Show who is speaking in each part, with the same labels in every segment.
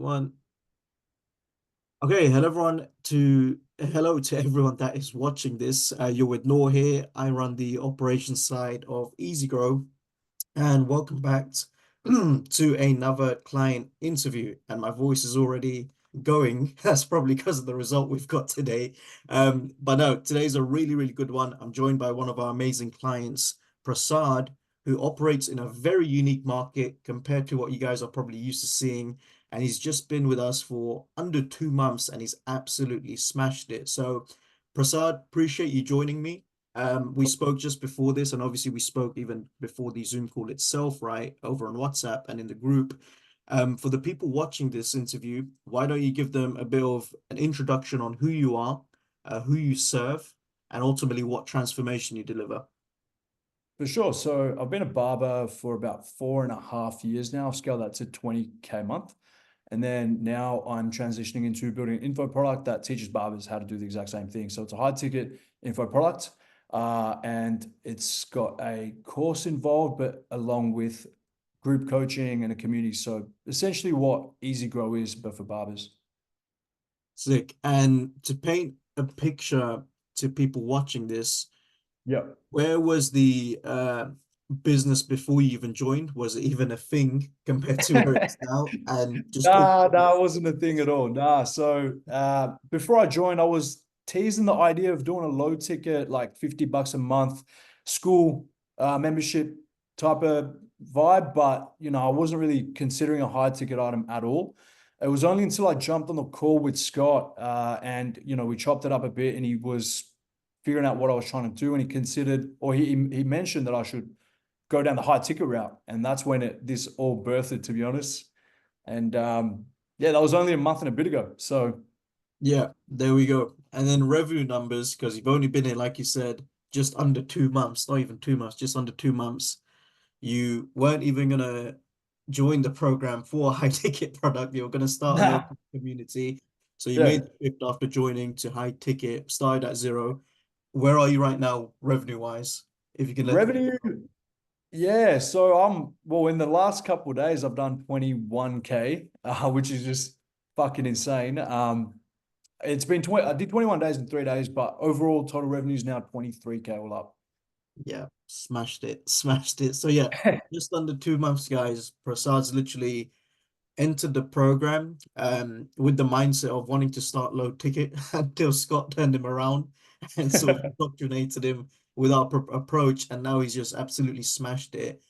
Speaker 1: One. Okay, hello to everyone that is watching this. You're with Noor here. I run the operations side of EasyGrow, and welcome back to another client interview. And my voice is already going. That's probably because of the result we've got today. But no, today's a really, really good one. I'm joined by one of our amazing clients, Prasad, who operates in a very unique market compared to what you guys are probably used to seeing. And he's just been with us for under 2 months and he's absolutely smashed it. So, Prasad, appreciate you joining me. We spoke just before this, and obviously we spoke even before the Zoom call itself, right, over on WhatsApp and in the group. For the people watching this interview, why don't you give them a bit of an introduction on who you are, who you serve, and ultimately what transformation you deliver?
Speaker 2: For sure. So I've been a barber for about 4.5 years now. I've scaled that to 20K a month. And then now I'm transitioning into building an info product that teaches barbers how to do the exact same thing. So it's a high ticket info product. And it's got a course involved, but along with group coaching and a community. So essentially what EasyGrow is, but for barbers.
Speaker 1: Sick. And to paint a picture to people watching this,
Speaker 2: Yep.
Speaker 1: where was the business before you even joined? Was it even a thing compared to where it is now? And just talk.
Speaker 2: Nah, it wasn't a thing at all. Nah. So before I joined, I was teasing the idea of doing a low ticket, like $50 a month school membership type of vibe, but I wasn't really considering a high ticket item at all. It was only until I jumped on the call with Scott and we chopped it up a bit and he was figuring out what I was trying to do and he considered or he mentioned that I should go down the high ticket route. And that's when this all birthed, to be honest. And yeah, that was only a month and a bit ago. So
Speaker 1: Yeah, there we go. And then revenue numbers, because you've only been here, like you said, just under 2 months, not even 2 months, just under 2 months. You weren't even gonna join the program for a high ticket product. You were gonna start a
Speaker 2: nah,
Speaker 1: local community. So you
Speaker 2: yeah,
Speaker 1: made the shift after joining to high ticket, started at zero. Where are you right now, revenue wise? If you can let the people
Speaker 2: revenue. Yeah, so well in the last couple of days I've done 21K, which is just fucking insane. It's been 20. I did 21 days in 3 days, but overall total revenue is now 23K all up.
Speaker 1: Yeah, smashed it, smashed it. So yeah, just under 2 months, guys. Prasad's literally entered the program with the mindset of wanting to start low ticket until Scott turned him around and sort of indoctrinated him with our approach, and now he's just absolutely smashed it,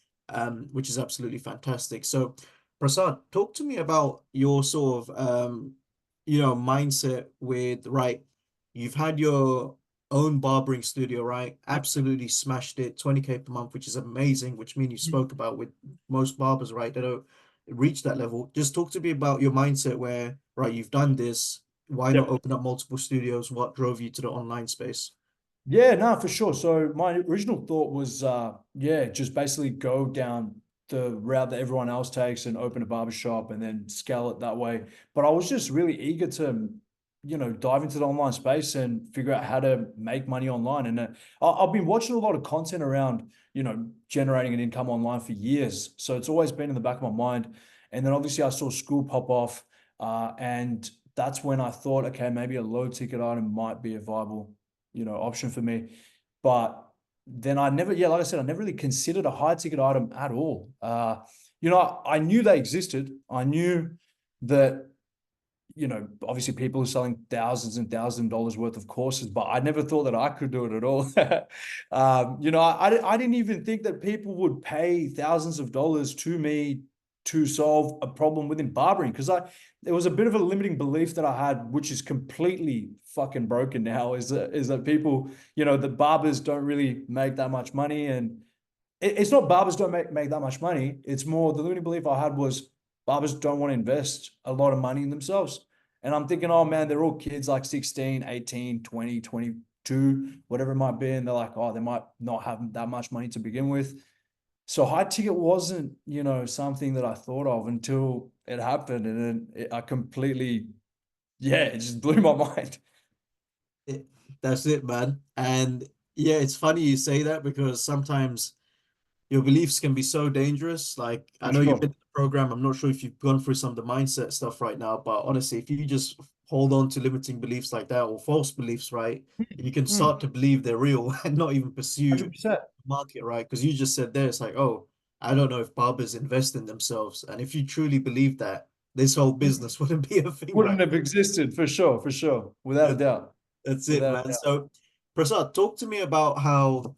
Speaker 1: which is absolutely fantastic. So, Prasad, talk to me about your sort of mindset with right. You've had your own barbering studio, right? Absolutely smashed it, 20K per month, which is amazing, which mean you spoke about with most barbers, right? They don't reach that level. Just talk to me about your mindset where, right, you've done this. Why not
Speaker 2: Yep.
Speaker 1: open up multiple studios? What drove you to the online space?
Speaker 2: Yeah, no, for sure. So my original thought was, yeah, just basically go down the route that everyone else takes and open a barbershop and then scale it that way. But I was just really eager to, dive into the online space and figure out how to make money online. And I've been watching a lot of content around, generating an income online for years. So it's always been in the back of my mind. And then obviously I saw school pop off, and that's when I thought, okay, maybe a low ticket item might be a viable option for me. But then I never, yeah, like I said, I never really considered a high ticket item at all. I knew they existed. I knew that, obviously people are selling thousands and thousands of dollars worth of courses, but I never thought that I could do it at all. I didn't even think that people would pay thousands of dollars to me to solve a problem within barbering because there was a bit of a limiting belief that I had, which is completely fucking broken now, is that people, the barbers don't really make that much money. And it's not barbers don't make that much money. It's more the limiting belief I had was barbers don't want to invest a lot of money in themselves. And I'm thinking, oh man, they're all kids like 16, 18, 20, 22, whatever it might be. And they're like, oh, they might not have that much money to begin with. So high ticket wasn't, something that I thought of until it happened. And then I completely, yeah, it just blew my mind.
Speaker 1: It, that's it, man. And yeah, it's funny you say that because sometimes your beliefs can be so dangerous. Like I
Speaker 2: For
Speaker 1: know you've been
Speaker 2: sure.
Speaker 1: in the program. I'm not sure if you've gone through some of the mindset stuff right now, but honestly, if you just hold on to limiting beliefs like that or false beliefs, right, you can
Speaker 2: Mm,
Speaker 1: start to believe they're real and not even pursue
Speaker 2: 100%.
Speaker 1: market, right? Because you just said there, it's like, oh, I don't know if barbers invest in themselves. And if you truly believe that, this whole business wouldn't be a thing
Speaker 2: Wouldn't
Speaker 1: right
Speaker 2: have
Speaker 1: now.
Speaker 2: existed for sure, without a
Speaker 1: That,
Speaker 2: doubt,
Speaker 1: that's it,
Speaker 2: without a
Speaker 1: man.
Speaker 2: doubt.
Speaker 1: So, Prasad, talk to me about how,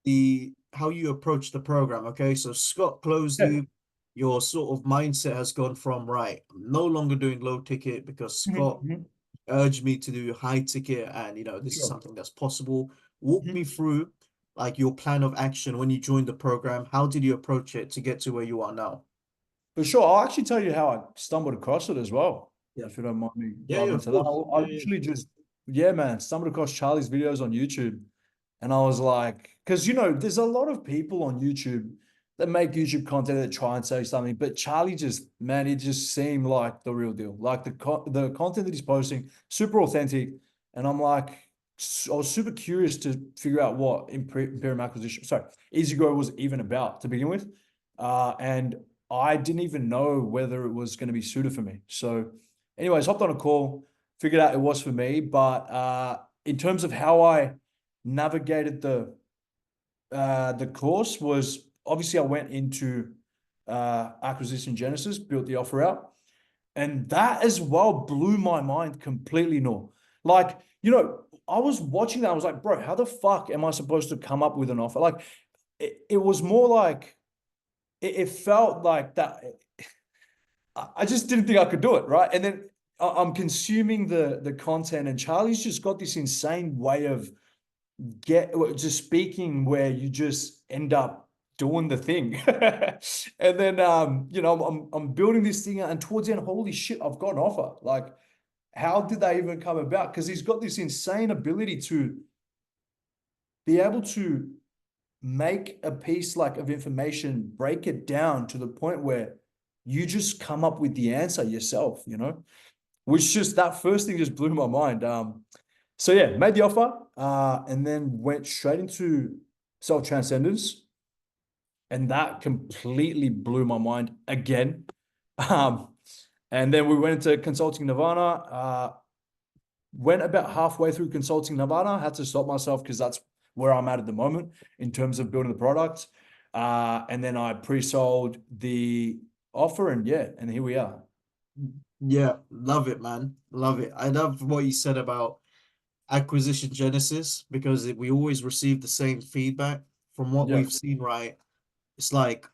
Speaker 1: the how you approach the program. Okay, so Scott closed
Speaker 2: Yeah.
Speaker 1: you. Your sort of mindset has gone from right, I'm no longer doing low ticket because
Speaker 2: Mhm,
Speaker 1: Scott
Speaker 2: mhm,
Speaker 1: urged me to do high ticket, and this is
Speaker 2: sure.
Speaker 1: something that's possible. Walk
Speaker 2: Mhm.
Speaker 1: me through like your plan of action when you joined the program. How did you approach it to get to where you are now?
Speaker 2: For sure. I'll actually tell you how I stumbled across it as well,
Speaker 1: Yeah.
Speaker 2: if you don't mind me
Speaker 1: Yeah, yeah,
Speaker 2: diving
Speaker 1: of
Speaker 2: into that.
Speaker 1: course.
Speaker 2: I
Speaker 1: Yeah, yeah.
Speaker 2: literally just, yeah, man, stumbled across Charlie's videos on YouTube. And I was like, because, there's a lot of people on YouTube that make YouTube content that try and say something, but Charlie just, man, it just seemed like the real deal. Like the content that he's posting, super authentic. And I'm like, I was super curious to figure out what Imperium acquisition, sorry, EasyGrow was even about to begin with. And I didn't even know whether it was going to be suited for me. So, anyways, hopped on a call, figured out it was for me. But in terms of how I navigated the course was obviously I went into acquisition genesis, built the offer out, and that as well blew my mind completely. No, like I was watching that, I was like, bro, how the fuck am I supposed to come up with an offer? Like, it was more like it felt like that. I just didn't think I could do it, right? And then I'm consuming the content, and Charlie's just got this insane way of just speaking where you just end up doing the thing. And then I'm building this thing out, and towards the end, holy shit, I've got an offer. Like, how did they even come about? Because he's got this insane ability to be able to make a piece like of information, break it down to the point where you just come up with the answer yourself, which just that first thing just blew my mind. So yeah, made the offer, and then went straight into self-transcendence, and that completely blew my mind again. Um, and then we went into consulting Nirvana. Went about halfway through consulting Nirvana, had to stop myself because that's where I'm at the moment in terms of building the product. And then I pre-sold the offer, and yeah, and here we are.
Speaker 1: Yeah, love it, man. Love it. I love what you said about acquisition genesis because we always receive the same feedback from what
Speaker 2: Yeah,
Speaker 1: we've seen, right? It's like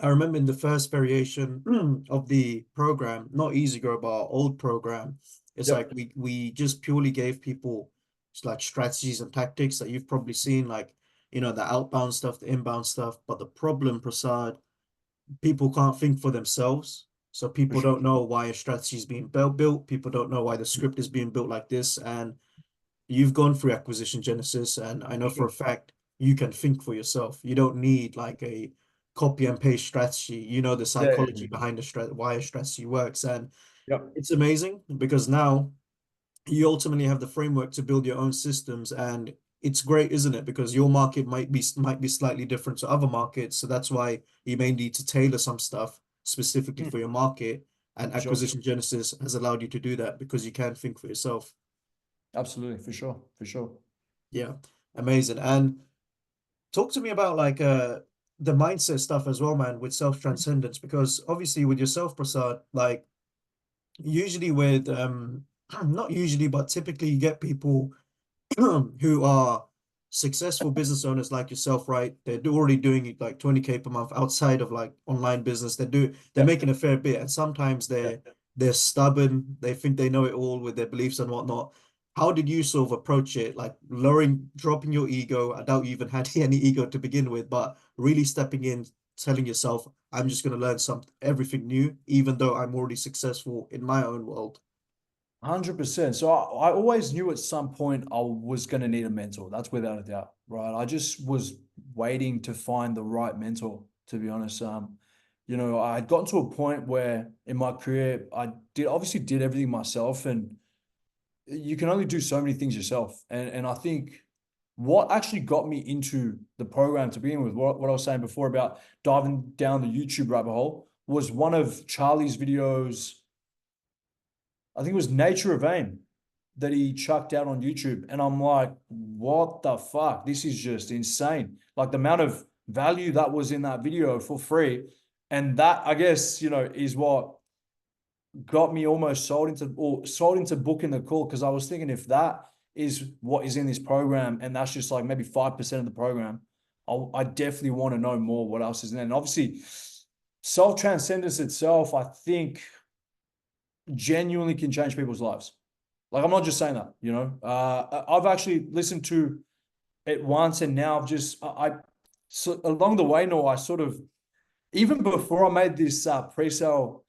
Speaker 1: I remember in the first variation of the program, not EasyGrow, but our old program, it's
Speaker 2: yeah,
Speaker 1: like we just purely gave people just like strategies and tactics that you've probably seen, like the outbound stuff, the inbound stuff. But the problem, Prasad, people can't think for themselves. So
Speaker 2: for
Speaker 1: people
Speaker 2: sure.
Speaker 1: don't know why a strategy is being built. People don't know why the script is being built like this. And you've gone through acquisition genesis, and I
Speaker 2: For
Speaker 1: know for
Speaker 2: sure.
Speaker 1: a fact you can think for yourself. You don't need like a copy and paste strategy. You know the
Speaker 2: Yeah, yeah,
Speaker 1: psychology
Speaker 2: yeah.
Speaker 1: behind why a strategy works, and
Speaker 2: Yep.
Speaker 1: it's amazing because now you ultimately have the framework to build your own systems, and it's great, isn't it? Because your market might be slightly different to other markets, so that's why you may need to tailor some stuff specifically for your market. And
Speaker 2: For sure.
Speaker 1: acquisition genesis has allowed you to do that because you can think for yourself.
Speaker 2: Absolutely, for sure, for sure.
Speaker 1: Yeah, amazing. And talk to me about like the mindset stuff as well, man, with self-transcendence, because obviously with yourself, Prasad, like usually with not usually, but typically you get people who are successful business owners like yourself, right? They're already doing like 20K per month outside of like online business. They're
Speaker 2: Yeah,
Speaker 1: making a fair bit, and sometimes
Speaker 2: yeah.
Speaker 1: they're stubborn. They think they know it all with their beliefs and whatnot. How did you sort of approach it? Like dropping your ego. I doubt you even had any ego to begin with, but really stepping in, telling yourself, I'm just going to learn everything new, even though I'm already successful in my own world.
Speaker 2: 100%. So I always knew at some point I was going to need a mentor. That's without a doubt, right? I just was waiting to find the right mentor, to be honest. I had gotten to a point where in my career I did everything myself, and you can only do so many things yourself. And I think what actually got me into the program to begin with, what I was saying before about diving down the YouTube rabbit hole, was one of Charlie's videos. I think it was Nature of Aim that he chucked out on YouTube. And I'm like, what the fuck? This is just insane. Like the amount of value that was in that video for free. And that, I guess, is what got me almost sold into booking the call. Cause I was thinking, if that is what is in this program, and that's just like maybe 5% of the program, I definitely want to know more what else is in there. And obviously, self-transcendence itself, I think, genuinely can change people's lives. Like, I'm not just saying that, I've actually listened to it once, and now I've just, so along the way, no, I sort of, even before I made this pre-sale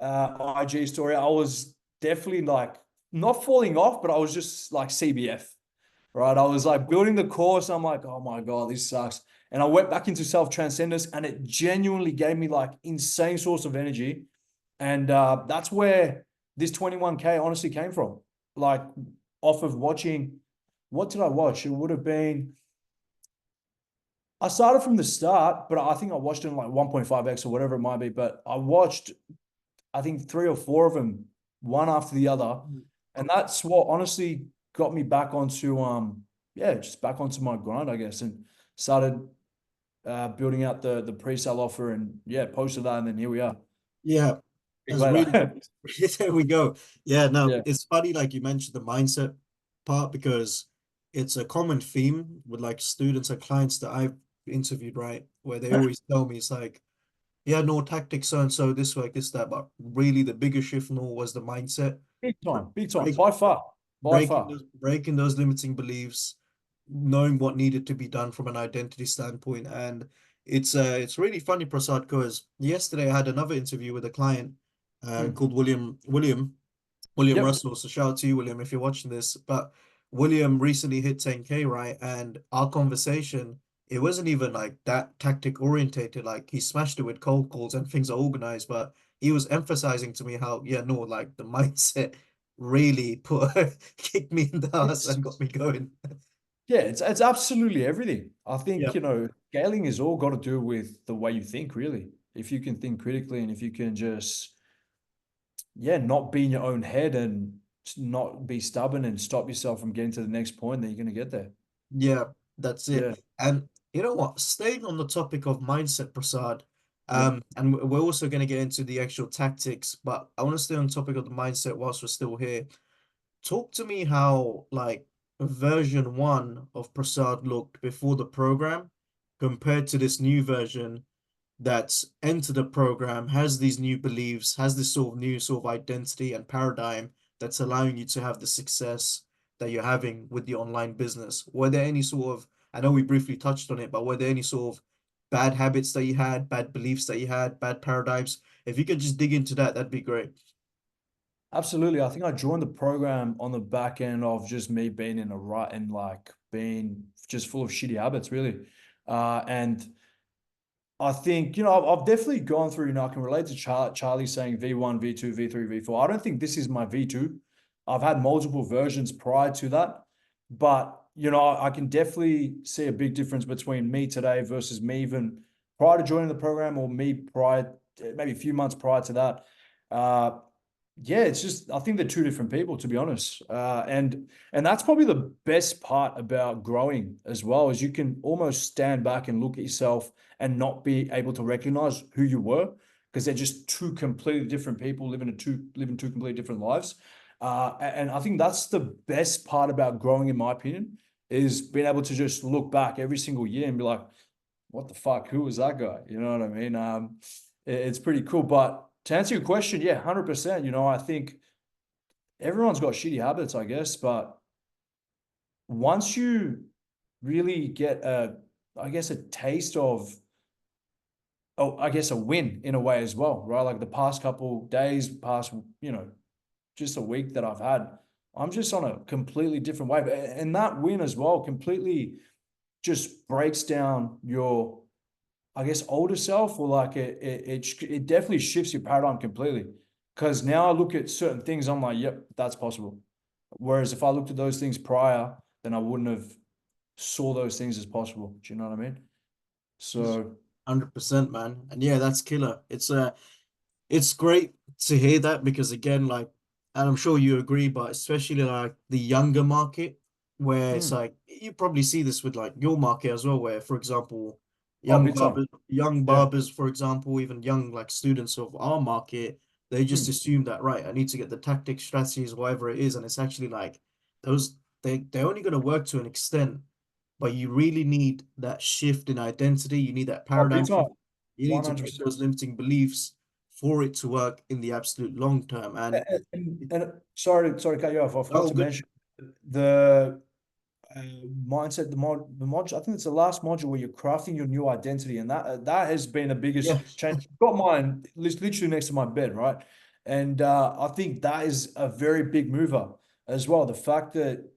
Speaker 2: IG story, I was definitely like not falling off, but I was just like CBF, right? I was like building the course. I'm like, oh my God, this sucks. And I went back into self-transcendence, and it genuinely gave me like insane source of energy. And that's where this 21K honestly came from. Like, off of watching, what did I watch? It would have been, I started from the start, but I think I watched it in like 1.5x or whatever it might be. But I watched, I think, 3 or 4 of them, one after the other. And that's what honestly got me back onto, just back onto my grind, I guess, and started building out the pre-sale offer, and posted that. And then here we are.
Speaker 1: Yeah,
Speaker 2: Week
Speaker 1: that's really
Speaker 2: later.
Speaker 1: there we go. Yeah, no,
Speaker 2: Yeah.
Speaker 1: it's funny, like you mentioned the mindset part, because it's a common theme with like students and clients that I've interviewed, right? Where they always tell me it's like, yeah, no tactics, so and so, this work, this, that, but really the biggest shift no was the mindset.
Speaker 2: Big time,
Speaker 1: Break,
Speaker 2: by far.
Speaker 1: breaking those limiting beliefs, knowing what needed to be done from an identity standpoint. And it's really funny, Prasad, because yesterday I had another interview with a client
Speaker 2: Mm.
Speaker 1: called William
Speaker 2: Yep.
Speaker 1: Russell. So shout out to you, William, if you're watching this. But William recently hit 10K, right? And our conversation, it wasn't even like that tactic orientated. Like he smashed it with cold calls and things are organized, but he was emphasizing to me how, yeah, no, like the mindset really put kicked me in the ass
Speaker 2: It's
Speaker 1: and got me going.
Speaker 2: yeah, it's absolutely everything. I
Speaker 1: Yeah.
Speaker 2: think, scaling is all got to do with the way you think, really. If you can think critically, and if you can just, not be in your own head, and not be stubborn and stop yourself from getting to the next point, then you're gonna get there.
Speaker 1: Yeah, that's it.
Speaker 2: Yeah.
Speaker 1: And you know what? Staying on the topic of mindset, Prasad,
Speaker 2: Yep.
Speaker 1: and we're also going to get into the actual tactics, but I want to stay on topic of the mindset whilst we're still here. Talk to me how like version one of Prasad looked before the program compared to this new version that's entered the program, has these new beliefs, has this sort of new sort of identity and paradigm that's allowing you to have the success that you're having with the online business. Were there any sort of, I know we briefly touched on it, but were there any sort of bad habits that you had, bad beliefs that you had, bad paradigms? If you could just dig into that, that'd be great.
Speaker 2: Absolutely. I think I joined the program on the back end of just me being in a rut, and like being just full of shitty habits, really. And I think, I've definitely gone through, I can relate to Charlie saying V1, V2, V3, V4. I don't think this is my V2. I've had multiple versions prior to that. But, I can definitely see a big difference between me today versus me even prior to joining the program, or me prior, maybe a few months prior to that. Uh, yeah, it's just, I think they're two different people, to be honest. And that's probably the best part about growing as well, is you can almost stand back and look at yourself and not be able to recognize who you were, because they're just two completely different people living two completely different lives. And I think that's the best part about growing, in my opinion, is being able to just look back every single year and be like, what the fuck, who was that guy? You know what I mean? It's pretty cool. But to answer your question, yeah, 100%. I think everyone's got shitty habits, I guess, but once you really get I guess, a taste of, oh, I guess a win in a way as well, right? Like the past couple days, past, just a week that I've had, I'm just on a completely different wave. And that win as well completely just breaks down your, I guess, older self, or like it definitely shifts your paradigm completely. Because now I look at certain things, I'm like, yep, that's possible. Whereas if I looked at those things prior, then I wouldn't have saw those things as possible. Do you know what I mean? So
Speaker 1: 100%, man. And yeah, that's killer. It's great to hear that because again, like, and I'm sure you agree, but especially like the younger market, where it's
Speaker 2: mm,
Speaker 1: like you probably see this with like your market as well, where for example,
Speaker 2: oh, big time.
Speaker 1: young
Speaker 2: Yeah.
Speaker 1: barbers, for example, even young like students of our market, they just
Speaker 2: Mm.
Speaker 1: assume that right, I need to get the tactics, strategies, whatever it is, and it's actually like those they're only going to work to an extent, but you really need that shift in identity. You need that
Speaker 2: Oh, big
Speaker 1: paradigm
Speaker 2: time.
Speaker 1: shift. You need to break
Speaker 2: 100%.
Speaker 1: those limiting beliefs for it to work in the absolute long term. And
Speaker 2: And sorry to cut you off. I forgot
Speaker 1: oh,
Speaker 2: to
Speaker 1: good.
Speaker 2: mention the mindset, the module. I think it's the last module where you're crafting your new identity, and that has been the biggest
Speaker 1: Yeah,
Speaker 2: change. I've got mine literally next to my bed, right? And I think that is a very big mover as well. The fact that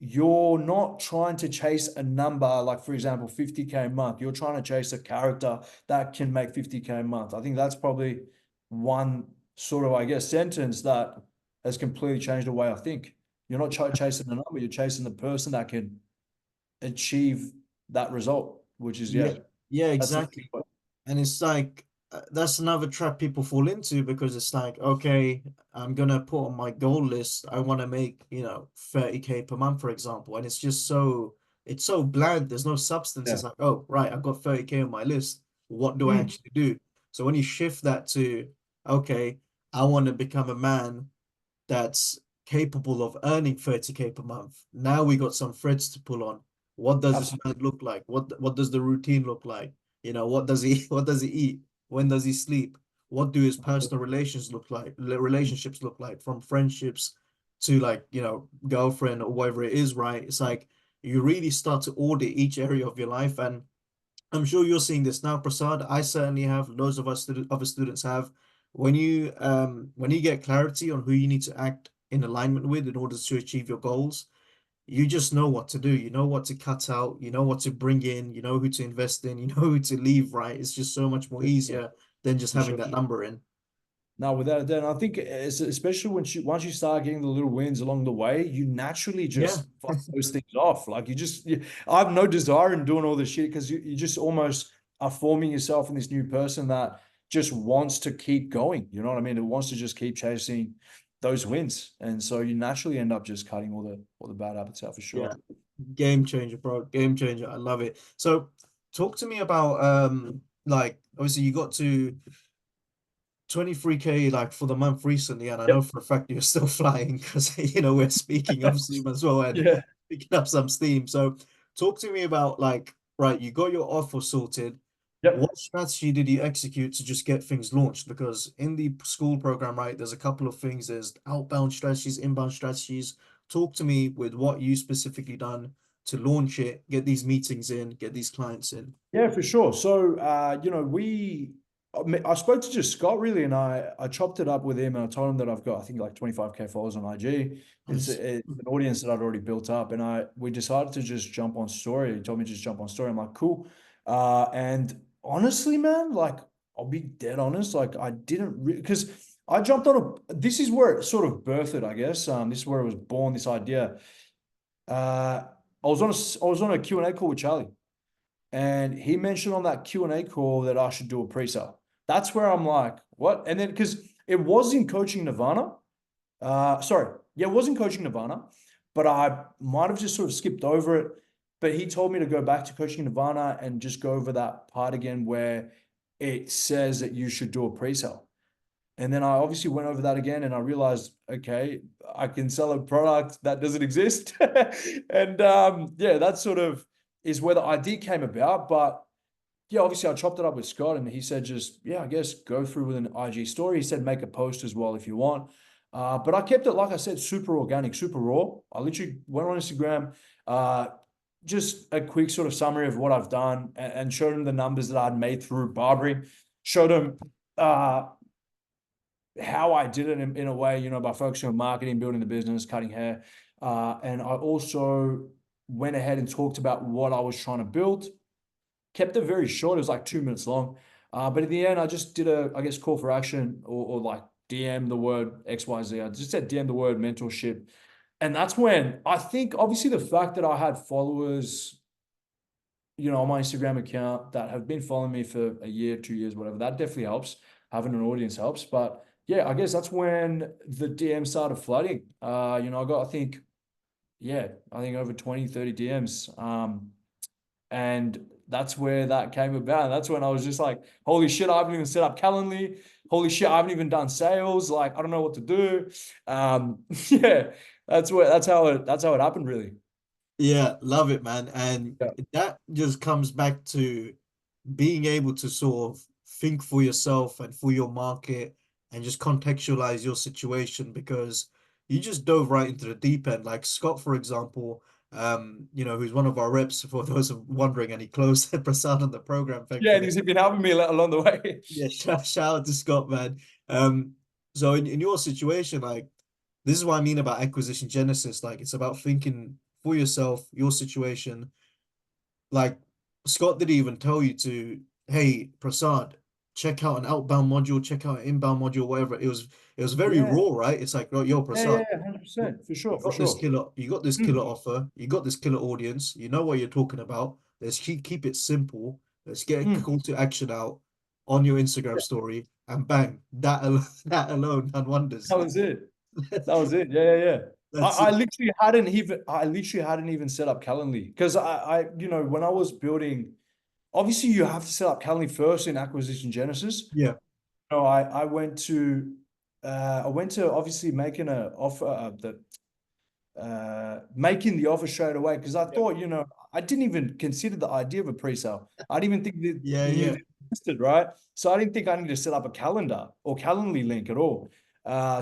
Speaker 2: you're not trying to chase a number like, for example, 50K a month. You're trying to chase a character that can make 50K a month. I think that's probably one sort of, I guess, sentence that has completely changed the way I think. You're not chasing a number, you're chasing the person that can achieve that result, which is,
Speaker 1: yeah,
Speaker 2: yeah,
Speaker 1: yeah,
Speaker 2: that's the
Speaker 1: exactly. And it's like that's another trap people fall into because it's like, okay, I'm gonna put on my goal list. I want to make, 30K per month, for example, and it's so bland. There's no substance.
Speaker 2: yeah.
Speaker 1: It's like, oh, right, I've got 30K on my list. What do I
Speaker 2: Mm.
Speaker 1: actually do? So when you shift that to, okay, I want to become a man that's capable of earning 30K per month. Now we got some threads to pull on. What does this man
Speaker 2: Absolutely.
Speaker 1: look like? What does the routine look like? What does he what does he eat? When does he sleep? What do his personal relationships look like, from friendships to like, girlfriend or whatever it is, right? It's like you really start to audit each area of your life. And I'm sure you're seeing this now, Prasad. I certainly have. Loads of other students have. When you get clarity on who you need to act in alignment with in order to achieve your goals, you just know what to do. You know what to cut out. You know what to bring in. You know who to invest in. You know who to leave. Right? It's just so much more
Speaker 2: For sure.
Speaker 1: easier than just
Speaker 2: For
Speaker 1: having
Speaker 2: sure.
Speaker 1: that number in.
Speaker 2: No, without a doubt. I think especially once you start getting the little wins along the way, you naturally
Speaker 1: Yeah,
Speaker 2: just fight those things off. Like I have no desire in doing all this shit because you just almost are forming yourself in this new person that just wants to keep going. You know what I mean? It wants to just keep chasing those wins, and so you naturally end up just cutting all the bad habits out for
Speaker 1: yeah.
Speaker 2: sure.
Speaker 1: Game changer, bro. Game changer. I love it. So, talk to me about like obviously you got to 23K like for the month recently, and I know
Speaker 2: Yep.
Speaker 1: for a fact you're still flying because we're speaking of Zoom as well and
Speaker 2: Yeah.
Speaker 1: picking up some steam. So talk to me about like, right, you got your offer sorted.
Speaker 2: Yep.
Speaker 1: What strategy did you execute to just get things launched? Because in the school program, right, there's a couple of things. There's outbound strategies, inbound strategies. Talk to me with what you specifically done to launch it, get these meetings in, get these clients in.
Speaker 2: Yeah, for sure. So, I spoke to just Scott really, and I chopped it up with him, and I told him that I've got, I think, like 25K followers on IG.
Speaker 1: Nice.
Speaker 2: It's an audience that I'd already built up, and we decided to just jump on story. He told me to just jump on story. I'm like, cool. And honestly, man, like, I'll be dead honest, like, I didn't because I jumped on this is where it sort of birthed, I guess. This is where it was born, this idea. I was on a Q&A call with Charlie. And he mentioned on that Q&A call that I should do a pre-sale. That's where I'm like, what? And then because it was in Coaching Nirvana. Yeah, it was in Coaching Nirvana, but I might have just sort of skipped over it. But he told me to go back to Coaching Nirvana and just go over that part again where it says that you should do a pre-sale. And then I obviously went over that again and I realized, okay, I can sell a product that doesn't exist. And yeah, that sort of is where the idea came about. But yeah, obviously I chopped it up with Scott and he said, just, yeah, I guess go through with an IG story. He said, make a post as well if you want. But I kept it, like I said, super organic, super raw. I literally went on Instagram, uh, just a quick sort of summary of what I've done and showed him the numbers that I'd made through barbering, showed him, how I did it in a way, by focusing on marketing, building the business, cutting hair. And I also went ahead and talked about what I was trying to build. Kept it very short. It was like 2 minutes long. But in the end, I just did I guess, call for action or like DM the word XYZ. I just said DM the word mentorship. And that's when I think obviously the fact that I had followers, on my Instagram account that have been following me for a year, 2 years, whatever, that definitely helps. Having an audience helps. But yeah, I guess that's when the DM started flooding. I got, I think over 20, 30 DMs. And that's where that came about. And that's when I was just like, holy shit, I haven't even set up Calendly. Holy shit, I haven't even done sales. Like, I don't know what to do. Yeah, that's how it happened, really.
Speaker 1: Yeah, love it, man. And
Speaker 2: Yeah.
Speaker 1: that just comes back to being able to sort of think for yourself and for your market and just contextualize your situation because you just dove right into the deep end. Like Scott, for example, who's one of our reps for those of wondering, and he closed Prasad on the program,
Speaker 2: Yeah, and
Speaker 1: thankfully.
Speaker 2: he's been helping me along the way.
Speaker 1: Yeah, shout out to Scott, man. So in your situation, like this is what I mean about acquisition genesis. Like it's about thinking for yourself, your situation. Like Scott didn't even tell you to, hey, Prasad, check out an outbound module, check out an inbound module, whatever. It was very
Speaker 2: Yeah,
Speaker 1: raw, right? It's like, yo,
Speaker 2: yeah, yeah,
Speaker 1: Prasad,
Speaker 2: 100%, for
Speaker 1: you
Speaker 2: sure, for
Speaker 1: got this
Speaker 2: sure.
Speaker 1: killer, you got this killer
Speaker 2: Mm.
Speaker 1: offer, you got this killer audience, you know what you're talking about. Let's keep it simple. Let's get a
Speaker 2: Mm.
Speaker 1: call to action out on your Instagram story, and bang, that alone done wonders.
Speaker 2: That was it. That was it. Yeah, yeah, yeah. I,
Speaker 1: That's
Speaker 2: I
Speaker 1: it.
Speaker 2: literally hadn't even set up Calendly because when I was building, obviously you have to set up Calendly first in acquisition genesis.
Speaker 1: Yeah,
Speaker 2: No, I went to obviously making a offer making the offer straight away because I
Speaker 1: yeah,
Speaker 2: thought, I didn't even consider the idea of a pre-sale. I didn't even think that
Speaker 1: yeah,
Speaker 2: knew
Speaker 1: yeah.
Speaker 2: that it existed, right? So I didn't think I needed to set up a calendar or Calendly link at all.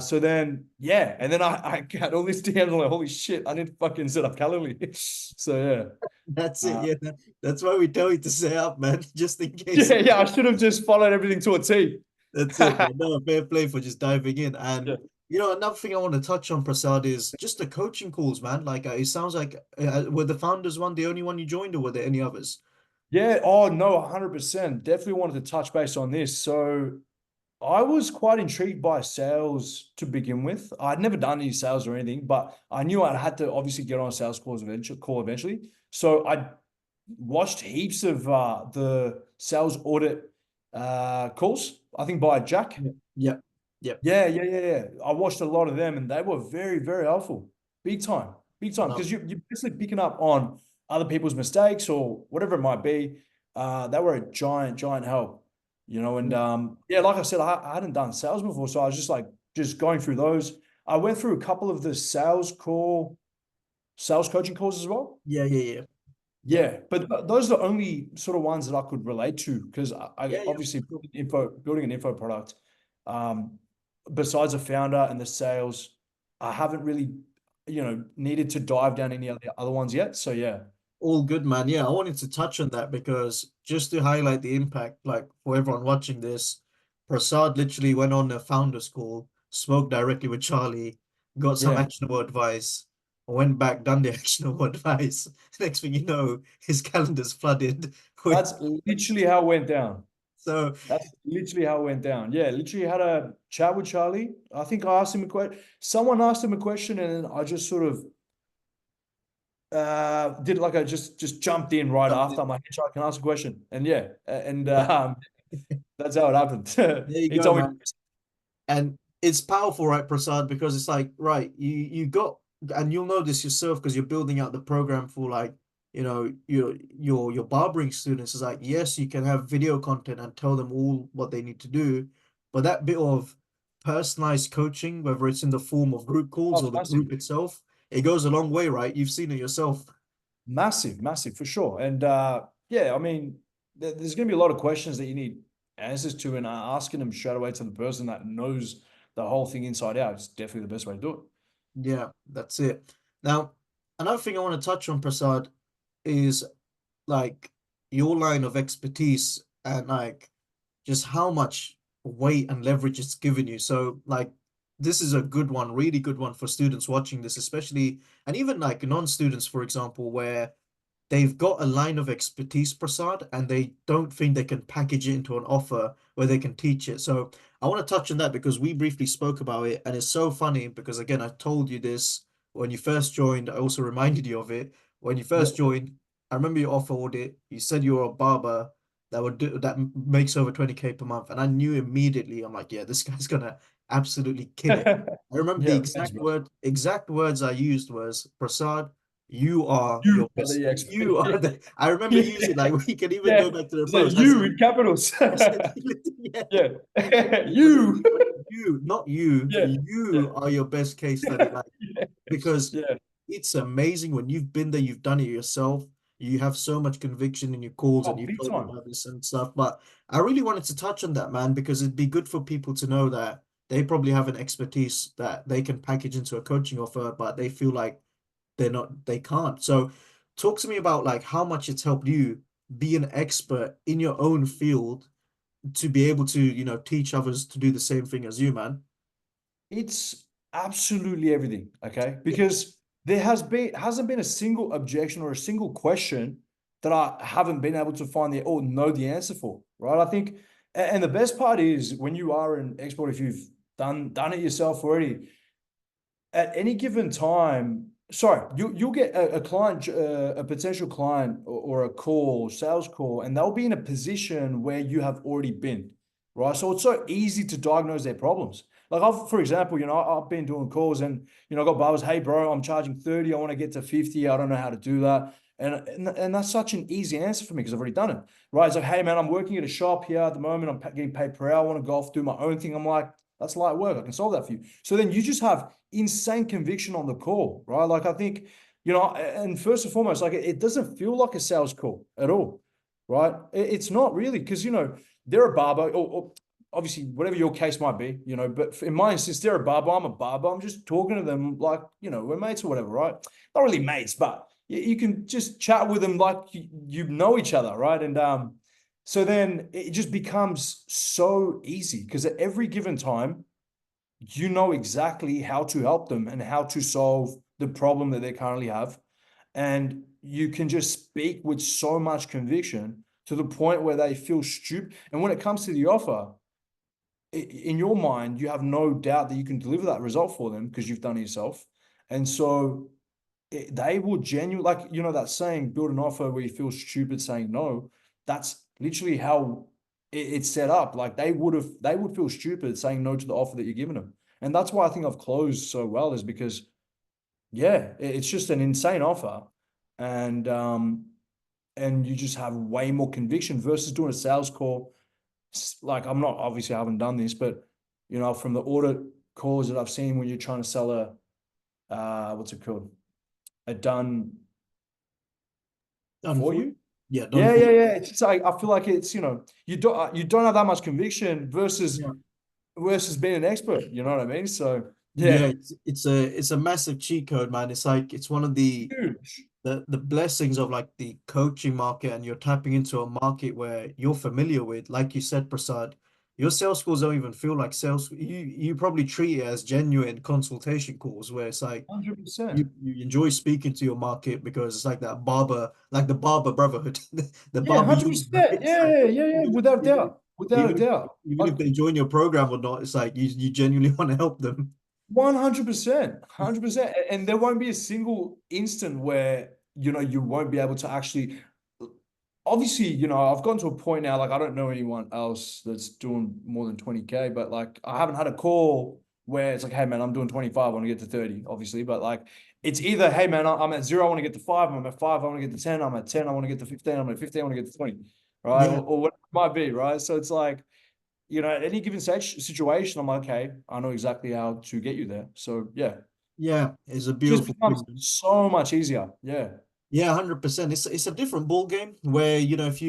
Speaker 2: So then, yeah, and then I got all this DMs. I'm like, holy shit, I need to fucking set up Calendly. So
Speaker 1: That's
Speaker 2: yeah,
Speaker 1: it. Yeah, that's why we tell you to set up, man, just in case.
Speaker 2: yeah, yeah. I should have just followed everything to a T.
Speaker 1: That's it, man. No, fair play for just diving in.
Speaker 2: Yeah.
Speaker 1: And another thing I want to touch on, Prasad, is just the coaching calls, man. Like it sounds like were the founders one the only one you joined, or were there any others?
Speaker 2: Yeah. Oh no, 100%. Definitely wanted to touch base on this. So I was quite intrigued by sales to begin with. I'd never done any sales or anything, but I knew I had to obviously get on a sales call eventually. So I watched heaps of the sales audit calls, I think by Jack.
Speaker 1: Yeah. Yep. Yep.
Speaker 2: Yeah, yeah, yeah, yeah. I watched a lot of them and they were very, very helpful. Big time. Big time.
Speaker 1: Love
Speaker 2: Because
Speaker 1: it.
Speaker 2: you're basically picking up on other people's mistakes or whatever it might be. They were a giant, giant help. And
Speaker 1: Yeah.
Speaker 2: yeah, like I said, I hadn't done sales before. So I was just going through those. I went through a couple of the sales coaching calls as well.
Speaker 1: Yeah. Yeah. Yeah. Yeah.
Speaker 2: Yeah, but those are the only sort of ones that I could relate to because I
Speaker 1: Yeah. Yeah.
Speaker 2: obviously building an info product. Um, Besides the founder and the sales, I haven't really, needed to dive down any of the other ones yet. So yeah,
Speaker 1: All good, man. Yeah, I wanted to touch on that because just to highlight the impact, like for everyone watching this, Prasad literally went on a founder's call, spoke directly with Charlie, got some
Speaker 2: yeah,
Speaker 1: actionable advice, went back, done the actionable advice. Next thing you know, his calendar's flooded with
Speaker 2: that's literally how it went down.
Speaker 1: so
Speaker 2: That's literally how it went down. Yeah, literally had a chat with Charlie. I think I asked him a question. Someone asked him a question, and then I just sort of did like I just jumped in right
Speaker 1: something.
Speaker 2: after. I'm like, hey, Charlie, can I ask a question? And yeah, and
Speaker 1: Yeah,
Speaker 2: that's how it happened.
Speaker 1: there you
Speaker 2: He
Speaker 1: go,
Speaker 2: told me,
Speaker 1: man. And it's powerful, right, Prasad? Because it's like, right, you got, and you'll know this yourself because you're building out the program for like, your barbering students. Is like, yes, you can have video content and tell them all what they need to do, but that bit of personalized coaching, whether it's in the form of group
Speaker 2: oh,
Speaker 1: calls or
Speaker 2: it's
Speaker 1: the
Speaker 2: massive,
Speaker 1: group itself, it goes a long way, right? You've seen it yourself.
Speaker 2: massive, massive for sure. And yeah, I mean, there's going to be a lot of questions that you need answers to, and asking them straight away to the person that knows the whole thing inside out is definitely the best way to do it.
Speaker 1: Yeah, that's it. Now, another thing I want to touch on, Prasad, is like your line of expertise and like just how much weight and leverage it's given you. So like this is a good one, really good one for students watching this, especially and even like non-students, for example, where they've got a line of expertise, Prasad, and they don't think they can package it into an offer where they can teach it. So I want to touch on that because we briefly spoke about it, and it's so funny because again, I told you this when you first joined, I also reminded you of it. When you
Speaker 2: Yeah.
Speaker 1: first joined, I remember your offer audit. You said you were a barber that makes over 20K per month, and I knew immediately. I'm like, yeah, this guy's gonna absolutely kill it. I remember the
Speaker 2: Yeah, thanks, bro.
Speaker 1: exact words I used was, Prasad, you are
Speaker 2: You
Speaker 1: your
Speaker 2: are
Speaker 1: best.
Speaker 2: the expert.
Speaker 1: You are
Speaker 2: Yeah.
Speaker 1: the. I remember using,
Speaker 2: Yeah.
Speaker 1: like, we can even
Speaker 2: Yeah.
Speaker 1: go back to the
Speaker 2: It's like
Speaker 1: post.
Speaker 2: you in capitals.
Speaker 1: I said, yeah,
Speaker 2: Yeah.
Speaker 1: was
Speaker 2: You.
Speaker 1: you, not you.
Speaker 2: Yeah. Yeah.
Speaker 1: You are your best case study. Like,
Speaker 2: Yeah.
Speaker 1: because
Speaker 2: Yeah.
Speaker 1: it's amazing when you've been there, you've done it yourself. You have so much conviction in your calls, and
Speaker 2: Oh,
Speaker 1: you've
Speaker 2: big
Speaker 1: told me
Speaker 2: time.
Speaker 1: about this and stuff. But I really wanted to touch on that, man, because it'd be good for people to know that they probably have an expertise that they can package into a coaching offer, but they feel like they can't. So talk to me about like how much it's helped you be an expert in your own field to be able to, teach others to do the same thing as you, man.
Speaker 2: It's absolutely everything, okay?
Speaker 1: Yeah.
Speaker 2: Because there hasn't been a single objection or a single question that I haven't been able to find the or know the answer for, right? I think, and the best part is when you are an expert, if you've done it yourself already, at any given time, sorry, you'll get a client, a potential client or a call, sales call, and they'll be in a position where you have already been, right? So it's so easy to diagnose their problems. Like for example, I've been doing calls and, I got barbers, hey bro, I'm charging 30, I want to get to 50, I don't know how to do that. And that's such an easy answer for me because I've already done it, right? It's like, hey man, I'm working at a shop here at the moment, I'm getting paid per hour, I want to go off, do my own thing. I'm like, that's light work, I can solve that for you. So then you just have insane conviction on the call, right? Like I think, and first and foremost, like it doesn't feel like a sales call at all, right? It's not really because they're a barber, or obviously whatever your case might be, But in my instance, they're a barber. I'm a barber. I'm just talking to them like we're mates or whatever, right? Not really mates, but you can just chat with them like you know each other, right? And so then it just becomes so easy because at every given time you know exactly how to help them and how to solve the problem that they currently have. And you can just speak with so much conviction to the point where they feel stupid. And when it comes to the offer, in your mind, you have no doubt that you can deliver that result for them because you've done it yourself. And so they will genuinely, like, that saying, build an offer where you feel stupid saying no. That's literally how it's set up. Like they would feel stupid saying no to the offer that you're giving them. And that's why I think I've closed so well is because, yeah, it's just an insane offer. And, and you just have way more conviction versus doing a sales call. Like I'm not, obviously I haven't done this, but from the audit calls that I've seen when you're trying to sell what's it called? A done
Speaker 1: Done
Speaker 2: for
Speaker 1: for you.
Speaker 2: you.
Speaker 1: Yeah, done
Speaker 2: Yeah,
Speaker 1: for
Speaker 2: yeah,
Speaker 1: you.
Speaker 2: yeah. It's just like I feel like it's you don't have that much conviction
Speaker 1: Yeah.
Speaker 2: versus being an expert. You know what I mean? So
Speaker 1: Yeah,
Speaker 2: yeah,
Speaker 1: it's a massive cheat code, man. It's like it's one of the
Speaker 2: huge.
Speaker 1: the blessings of like the coaching market, and you're tapping into a market where you're familiar with. Like you said, Prasad, your sales calls don't even feel like sales. You probably treat it as genuine consultation calls where it's like
Speaker 2: 100%.
Speaker 1: you enjoy speaking to your market because it's like that barber, like the barber brotherhood, the
Speaker 2: Yeah,
Speaker 1: barber union, right?
Speaker 2: 100%.
Speaker 1: It's like
Speaker 2: Yeah, yeah, yeah. Without a doubt. Without a
Speaker 1: even if
Speaker 2: doubt.
Speaker 1: even
Speaker 2: Like
Speaker 1: if they join your program or not, it's like you genuinely want to help them.
Speaker 2: 100%. 100%. And there won't be a single instant where you won't be able to actually obviously, I've gotten to a point now, like I don't know anyone else that's doing more than 20K, but like I haven't had a call where it's like, hey man, I'm doing 25, I want to get to 30, obviously. But like it's either, hey man, I'm at 0, I want to get to 5, I'm at 5, I want to get to 10, I'm at 10, I want to get to 15, I'm at 15, I want to get to 20. Right.
Speaker 1: Yeah,
Speaker 2: Or whatever it might be, right? So it's like, at any given situation, I'm like, okay, I know exactly how to get you there. So yeah,
Speaker 1: yeah, it's a
Speaker 2: just
Speaker 1: beautiful
Speaker 2: becomes
Speaker 1: thing.
Speaker 2: so much easier. Yeah.
Speaker 1: Yeah, 100%. It's a different ball game where, if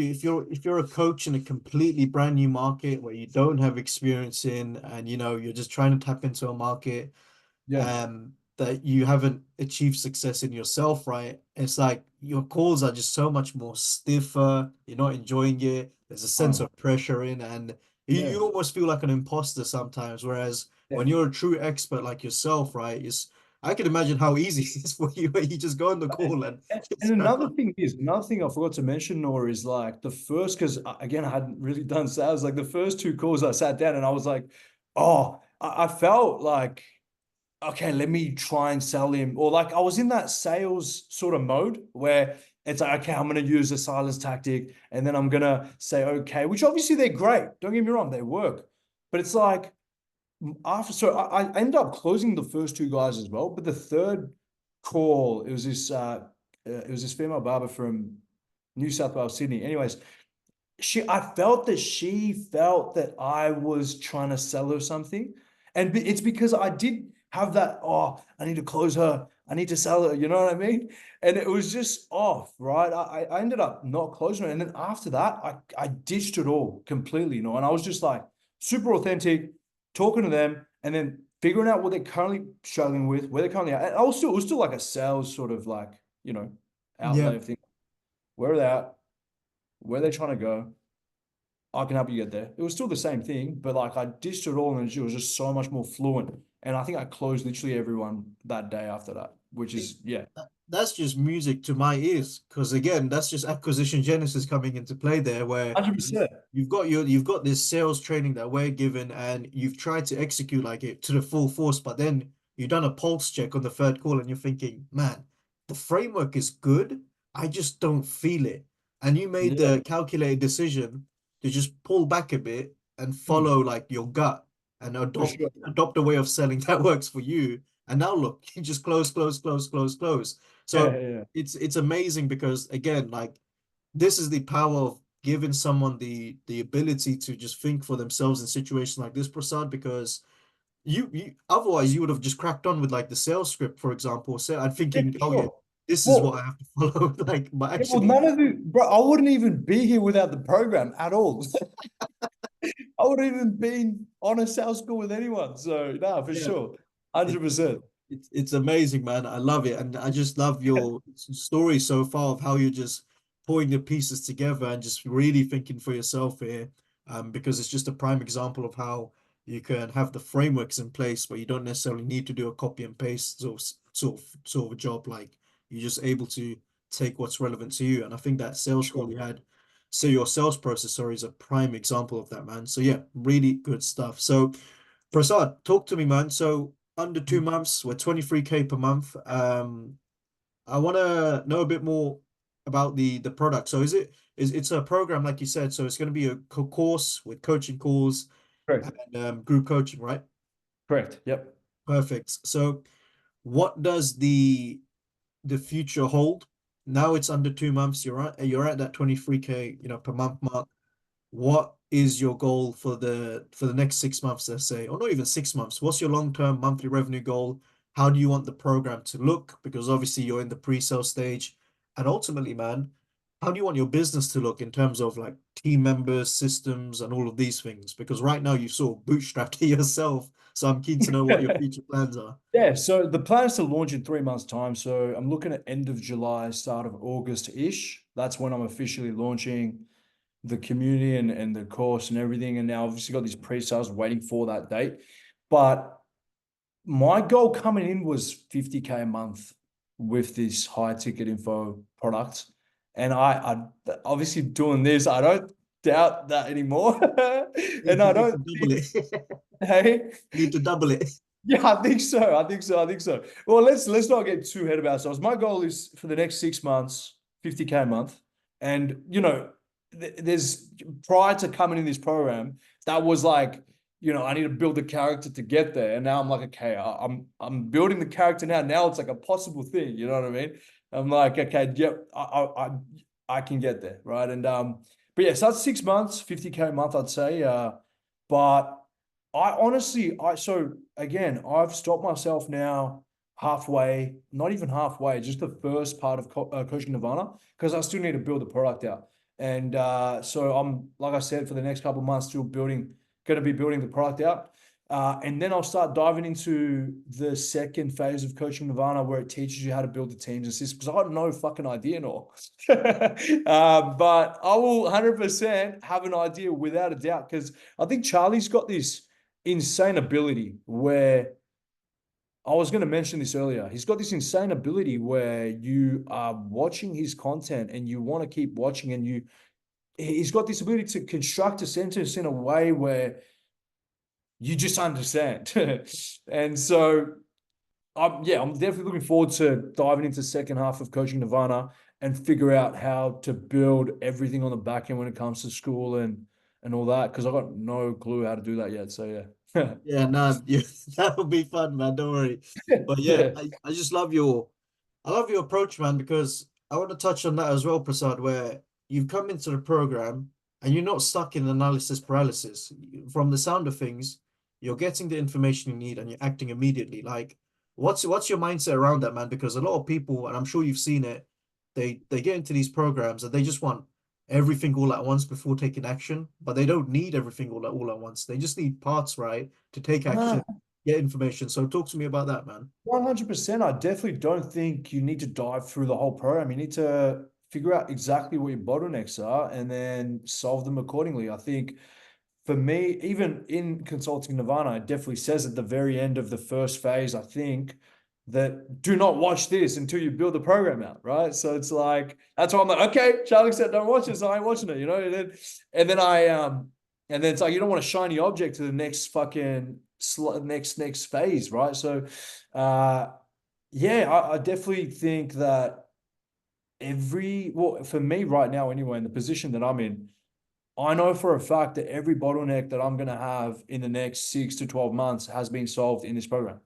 Speaker 1: you're a coach in a completely brand new market where you don't have experience in, and you're just trying to tap into a market
Speaker 2: Yeah.
Speaker 1: that you haven't achieved success in yourself, right? It's like your calls are just so much more stiffer. You're not enjoying it. There's a sense
Speaker 2: Oh,
Speaker 1: of pressure in, and you
Speaker 2: yeah.
Speaker 1: almost feel like an imposter sometimes. Whereas when
Speaker 2: Yeah.
Speaker 1: you're a true expert like yourself, right, I can imagine how easy it is for you when you just go on the call and
Speaker 2: And
Speaker 1: just
Speaker 2: another thing I forgot to mention, Nor, is like the first, because again, I hadn't really done sales. Like the first two calls I sat down and I was like, oh, I felt like okay, let me try and sell him. Or like I was in that sales sort of mode where it's like, okay, I'm going to use the silence tactic and then I'm going to say, okay, which obviously they're great. Don't get me wrong, they work. But it's like after, so I ended up closing the first two guys as well. But the third call, it was this female barber from New South Wales, Sydney. Anyways, I felt that she felt that I was trying to sell her something. And it's because I did have that, oh, I need to close her. I need to sell her. You know what I mean? And it was just off, right? I ended up not closing her. And then after that, I ditched it all completely, you know, and I was just like super authentic, talking to them and then figuring out what they're currently struggling with, where they're currently at. And it was still like a sales sort of like, you know,
Speaker 1: Yeah.
Speaker 2: outlay of things. Where are they at? Where are they trying to go? I can help you get there. It was still the same thing, but like I ditched it all and it was just so much more fluent. And I think I closed literally everyone that day after that, which
Speaker 1: See,
Speaker 2: is, yeah,
Speaker 1: that's just music to my ears. Because again, that's just acquisition genesis coming into play there, where
Speaker 2: 100%.
Speaker 1: you've got this sales training that we're given, and you've tried to execute like it to the full force, but then you've done a pulse check on the third call, and you're thinking, man, the framework is good. I just don't feel it. And you made
Speaker 2: Yeah.
Speaker 1: the calculated decision to just pull back a bit and
Speaker 2: Mm,
Speaker 1: follow like your gut and
Speaker 2: for sure.
Speaker 1: adopt a way of selling that works for you. And now look, you just close, close, close, close, close.
Speaker 2: Yeah,
Speaker 1: So
Speaker 2: yeah,
Speaker 1: it's amazing because again, like this is the power of giving someone the ability to just think for themselves in situations like this, Prasad, because you otherwise you would have just cracked on with like the sales script, for example. So I'm
Speaker 2: yeah,
Speaker 1: thinking,
Speaker 2: for
Speaker 1: oh yeah,
Speaker 2: sure.
Speaker 1: this is what I
Speaker 2: Well,
Speaker 1: have to follow. Like, but
Speaker 2: yeah, well,
Speaker 1: actually,
Speaker 2: none of it, bro, I wouldn't even be here without the program at all. I wouldn't even been on a sales call with anyone. So, no, for
Speaker 1: yeah,
Speaker 2: sure.
Speaker 1: it,
Speaker 2: 100%.
Speaker 1: it's amazing, man. I love it, and I just love your story so far of how you're just putting the pieces together and just really thinking for yourself here. Because it's just a prime example of how you can have the frameworks in place, but you don't necessarily need to do a copy and paste sort of a job. Like you're just able to take what's relevant to you. And I think that sales call
Speaker 2: Sure.
Speaker 1: you had, so your sales process, sorry, is a prime example of that, man. So yeah, really good stuff. So Prasad, talk to me, man. So under 2 months, we're 23K per month. I want to know a bit more about the product. So it's a program like you said, so it's going to be a course with coaching calls
Speaker 2: Correct.
Speaker 1: and group coaching, right?
Speaker 2: Correct. Yep.
Speaker 1: Perfect. So what does the future hold? Now it's under 2 months. You're at that 23K, per month mark. What is your goal for the next 6 months, let's say, or not even 6 months? What's your long-term monthly revenue goal? How do you want the program to look? Because obviously you're in the pre-sale stage. And ultimately, man, how do you want your business to look in terms of like team members, systems, and all of these things? Because right now you've sort of bootstrapped it yourself. So I'm keen to know what your future plans are.
Speaker 2: Yeah, so the plan is to launch in 3 months' time. So I'm looking at end of July, start of August-ish. That's when I'm officially launching the community and the course and everything. And now obviously got these pre-sales waiting for that date. But my goal coming in was 50K a month with this high ticket info product. And I obviously doing this, I don't doubt that anymore.
Speaker 1: Need
Speaker 2: And
Speaker 1: to,
Speaker 2: I
Speaker 1: need to
Speaker 2: don't
Speaker 1: double
Speaker 2: think,
Speaker 1: it.
Speaker 2: hey,
Speaker 1: Need to double it.
Speaker 2: yeah, I think so. I think so. I think so. Well, let's not get too ahead of ourselves. My goal is for the next 6 months, 50K a month. And there's prior to coming in this program, that was like, I need to build a character to get there. And now I'm like, okay, I'm building the character now. Now it's like a possible thing. You know what I mean? I'm like, okay, yep, I can get there, right? And but yeah, so that's 6 months, 50K a month, I'd say. But I honestly, so again, I've stopped myself now halfway, not even halfway, just the first part of coaching Nirvana, because I still need to build the product out. And so I'm, like I said, for the next couple of months, still going to be building the product out. And then I'll start diving into the second phase of coaching Nirvana, where it teaches you how to build the teams and systems. Because I got no fucking idea, no. But I will 100% have an idea without a doubt, because I think Charlie's got this insane ability where I was going to mention this earlier. He's got this insane ability where you are watching his content and you want to keep watching, and he's got this ability to construct a sentence in a way where you just understand. And so Yeah, I'm definitely looking forward to diving into the second half of Coaching Nirvana and figure out how to build everything on the back end when it comes to school and all that, because I got no clue how to do that yet. So yeah.
Speaker 1: Yeah, nah, yeah, that'll be fun, man. Don't worry. But yeah,
Speaker 2: Yeah.
Speaker 1: I just love your approach, man, because I want to touch on that as well, Prasad, where you've come into the program and you're not stuck in analysis paralysis. From the sound of things, you're getting the information you need and you're acting immediately. Like, what's your mindset around that, man? Because a lot of people, and I'm sure you've seen it, they get into these programs and they just want everything all at once before taking action, but they don't need everything all at once. They just need parts, right, to take action,
Speaker 2: No,
Speaker 1: get information. So talk to me about that, man.
Speaker 2: 100%. I definitely don't think you need to dive through the whole program. You need to figure out exactly what your bottlenecks are and then solve them accordingly. I think for me, even in Consulting Nirvana, it definitely says at the very end of the first phase, I think, that do not watch this until you build the program out, right? So it's like, that's why I'm like, okay, Charlie said don't watch this, so I ain't watching it, you know? And then and then it's like, you don't want a shiny object to the next fucking next phase, right? So uh yeah, I definitely think that well, for me right now anyway, in the position that I'm in, I know for a fact that every bottleneck that I'm going to have in the next 6 to 12 months has been solved in this program.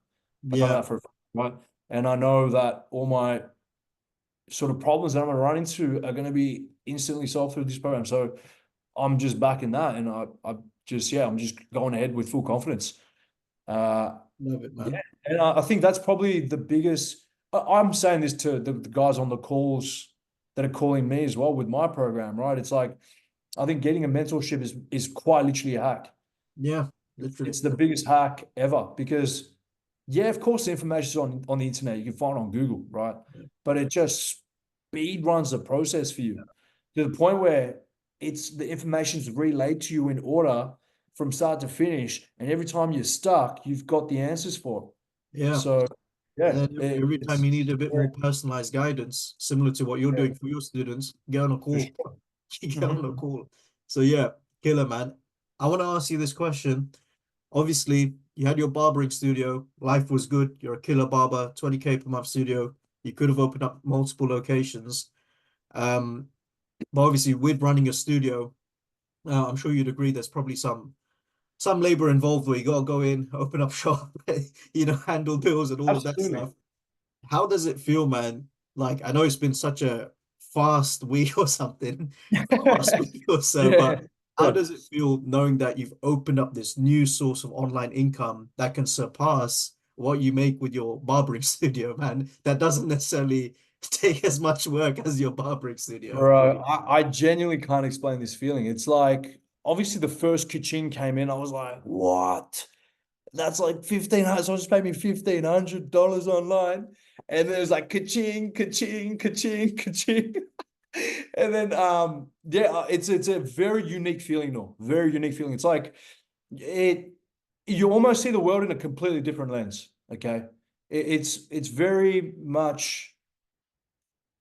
Speaker 2: Like I know
Speaker 1: Yeah,
Speaker 2: that for a fact, right? And I know that all my sort of problems that I'm going to run into are going to be instantly solved through this program. So I'm just backing that, and I just I'm just going ahead with full confidence. Uh,
Speaker 1: love it,
Speaker 2: yeah,
Speaker 1: man.
Speaker 2: and I think that's probably the biggest. I'm saying this to the guys on the calls that are calling me as well with my program, right? It's like I think getting a mentorship is quite literally a hack.
Speaker 1: Yeah, literally.
Speaker 2: It's the biggest hack ever because, yeah, of course, the information is on the internet. You can find it on Google, right?
Speaker 1: Yeah,
Speaker 2: But it just speed runs the process for you to the point where the information's relayed to you in order from start to finish, and every time you're stuck, you've got the answers for it.
Speaker 1: yeah.
Speaker 2: So
Speaker 1: And
Speaker 2: yeah,
Speaker 1: then every time
Speaker 2: it's
Speaker 1: you need a bit more personalized guidance, similar to what you're
Speaker 2: yeah,
Speaker 1: doing for your students, get on a
Speaker 2: for
Speaker 1: call.
Speaker 2: sure.
Speaker 1: Get on a
Speaker 2: Mhm.
Speaker 1: call. So yeah, killer, man. I want to ask you this question. Obviously, you had your barbering studio, life was good. You're a killer barber, 20K per month studio. You could have opened up multiple locations. Um, but obviously, with running a studio, I'm sure you'd agree there's probably some labor involved where you gotta go in, open up shop, handle bills and all of that
Speaker 2: Absolutely.
Speaker 1: stuff. How does it feel, man? Like I know it's been such a fast week or something, fast week or so,
Speaker 2: Yeah.
Speaker 1: but how does it feel knowing that you've opened up this new source of online income that can surpass what you make with your barbering studio, man? That doesn't necessarily take as much work as your barbering studio.
Speaker 2: Bro, I genuinely can't explain this feeling. It's like obviously the first kitchen came in, I was like, what? That's like 1,500. Someone just paid me $1,500 online. And then it was like ka-ching, ka-ching, ka-ching, ka-ching. And then yeah, it's a very unique feeling though. Very unique feeling. It's like it you almost see the world in a completely different lens. Okay. It's very much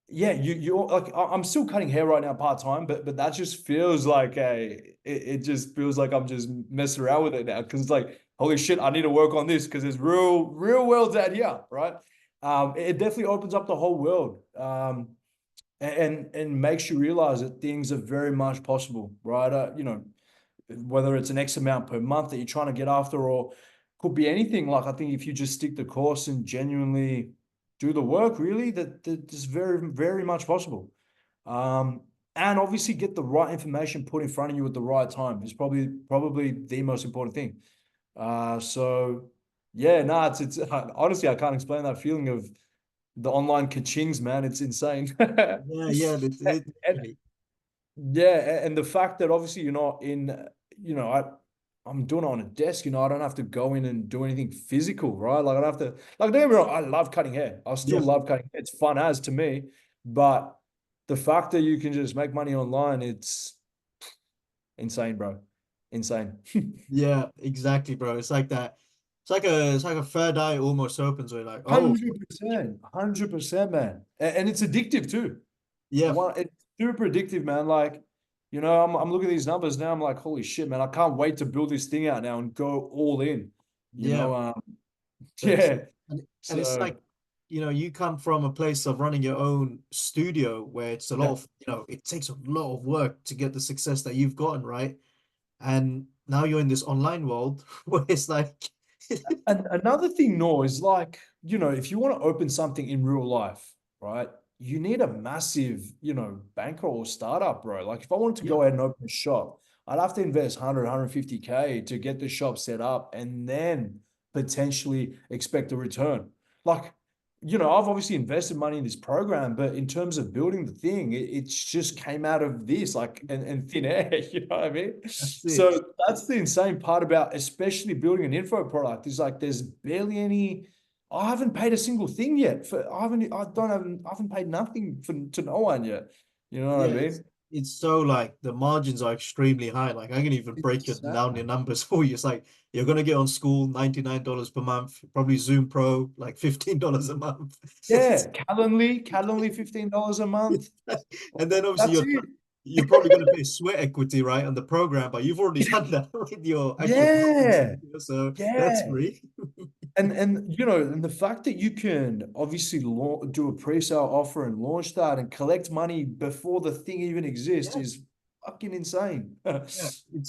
Speaker 2: yeah, you're like I'm still cutting hair right now part time, but that just feels like it just feels like I'm just messing around with it now because it's like holy shit, I need to work on this because there's real worlds out here, right? It definitely opens up the whole world, and makes you realize that things are very much possible, right? Whether it's an X amount per month that you're trying to get after, or could be anything. Like I think if you just stick the course and genuinely do the work, really, that is very much possible. Um, and obviously get the right information put in front of you at the right time is probably the most important thing. So yeah, no, it's honestly I can't explain that feeling of the online kachings, man. It's insane.
Speaker 1: Yeah, yeah,
Speaker 2: And yeah, and the fact that obviously you're not in, you know, I'm doing it on a desk, I don't have to go in and do anything physical, right? Like I don't have to, like, don't get me wrong, I love cutting hair. I still
Speaker 1: yeah,
Speaker 2: love cutting hair. It's fun as to me, but the fact that you can just make money online, it's insane, bro. Insane.
Speaker 1: yeah, exactly, bro. It's like that. It's like a third eye almost opens where you're like, oh,
Speaker 2: 100%, 100%, man. And it's addictive too.
Speaker 1: yeah,
Speaker 2: It's super addictive, man. Like, I'm looking at these numbers now. I'm like, holy shit, man! I can't wait to build this thing out now and go all in. You
Speaker 1: yeah.
Speaker 2: know, um,
Speaker 1: Same,
Speaker 2: yeah,
Speaker 1: same. And it's
Speaker 2: So
Speaker 1: like, you come from a place of running your own studio where it's a lot
Speaker 2: yeah.
Speaker 1: of, it takes a lot of work to get the success that you've gotten, right? And now you're in this online world where it's like,
Speaker 2: And another thing, Nor, is like, if you want to open something in real life, right, you need a massive, bankroll or startup, bro. Like if I wanted to
Speaker 1: yeah,
Speaker 2: go ahead and open a shop, I'd have to invest 100, 150K to get the shop set up and then potentially expect a return. Like, I've obviously invested money in this program, but in terms of building the thing, it's just came out of this, like, and thin air, you know what I mean?
Speaker 1: that's it.
Speaker 2: So that's the insane part about especially building an info product is like there's barely any. I haven't paid a single thing yet. I haven't paid nothing to no one yet. You know what I
Speaker 1: Yeah,
Speaker 2: mean?
Speaker 1: it's so like the margins are extremely high. Like I can even break it down your
Speaker 2: Insane.
Speaker 1: numbers for you. It's like you're gonna get on school $99 per month, probably Zoom Pro like $15 a month.
Speaker 2: Yeah, Calendly, $15 a month.
Speaker 1: And then obviously
Speaker 2: That's it.
Speaker 1: you're probably gonna pay sweat equity, right, on the program, but you've already done that with your actual marketing
Speaker 2: Yeah,
Speaker 1: studio, so that's
Speaker 2: yeah.
Speaker 1: free.
Speaker 2: And the fact that you can obviously do a pre-sale offer and launch that and collect money before the thing even exists
Speaker 1: Yeah.
Speaker 2: is fucking insane.
Speaker 1: Yeah,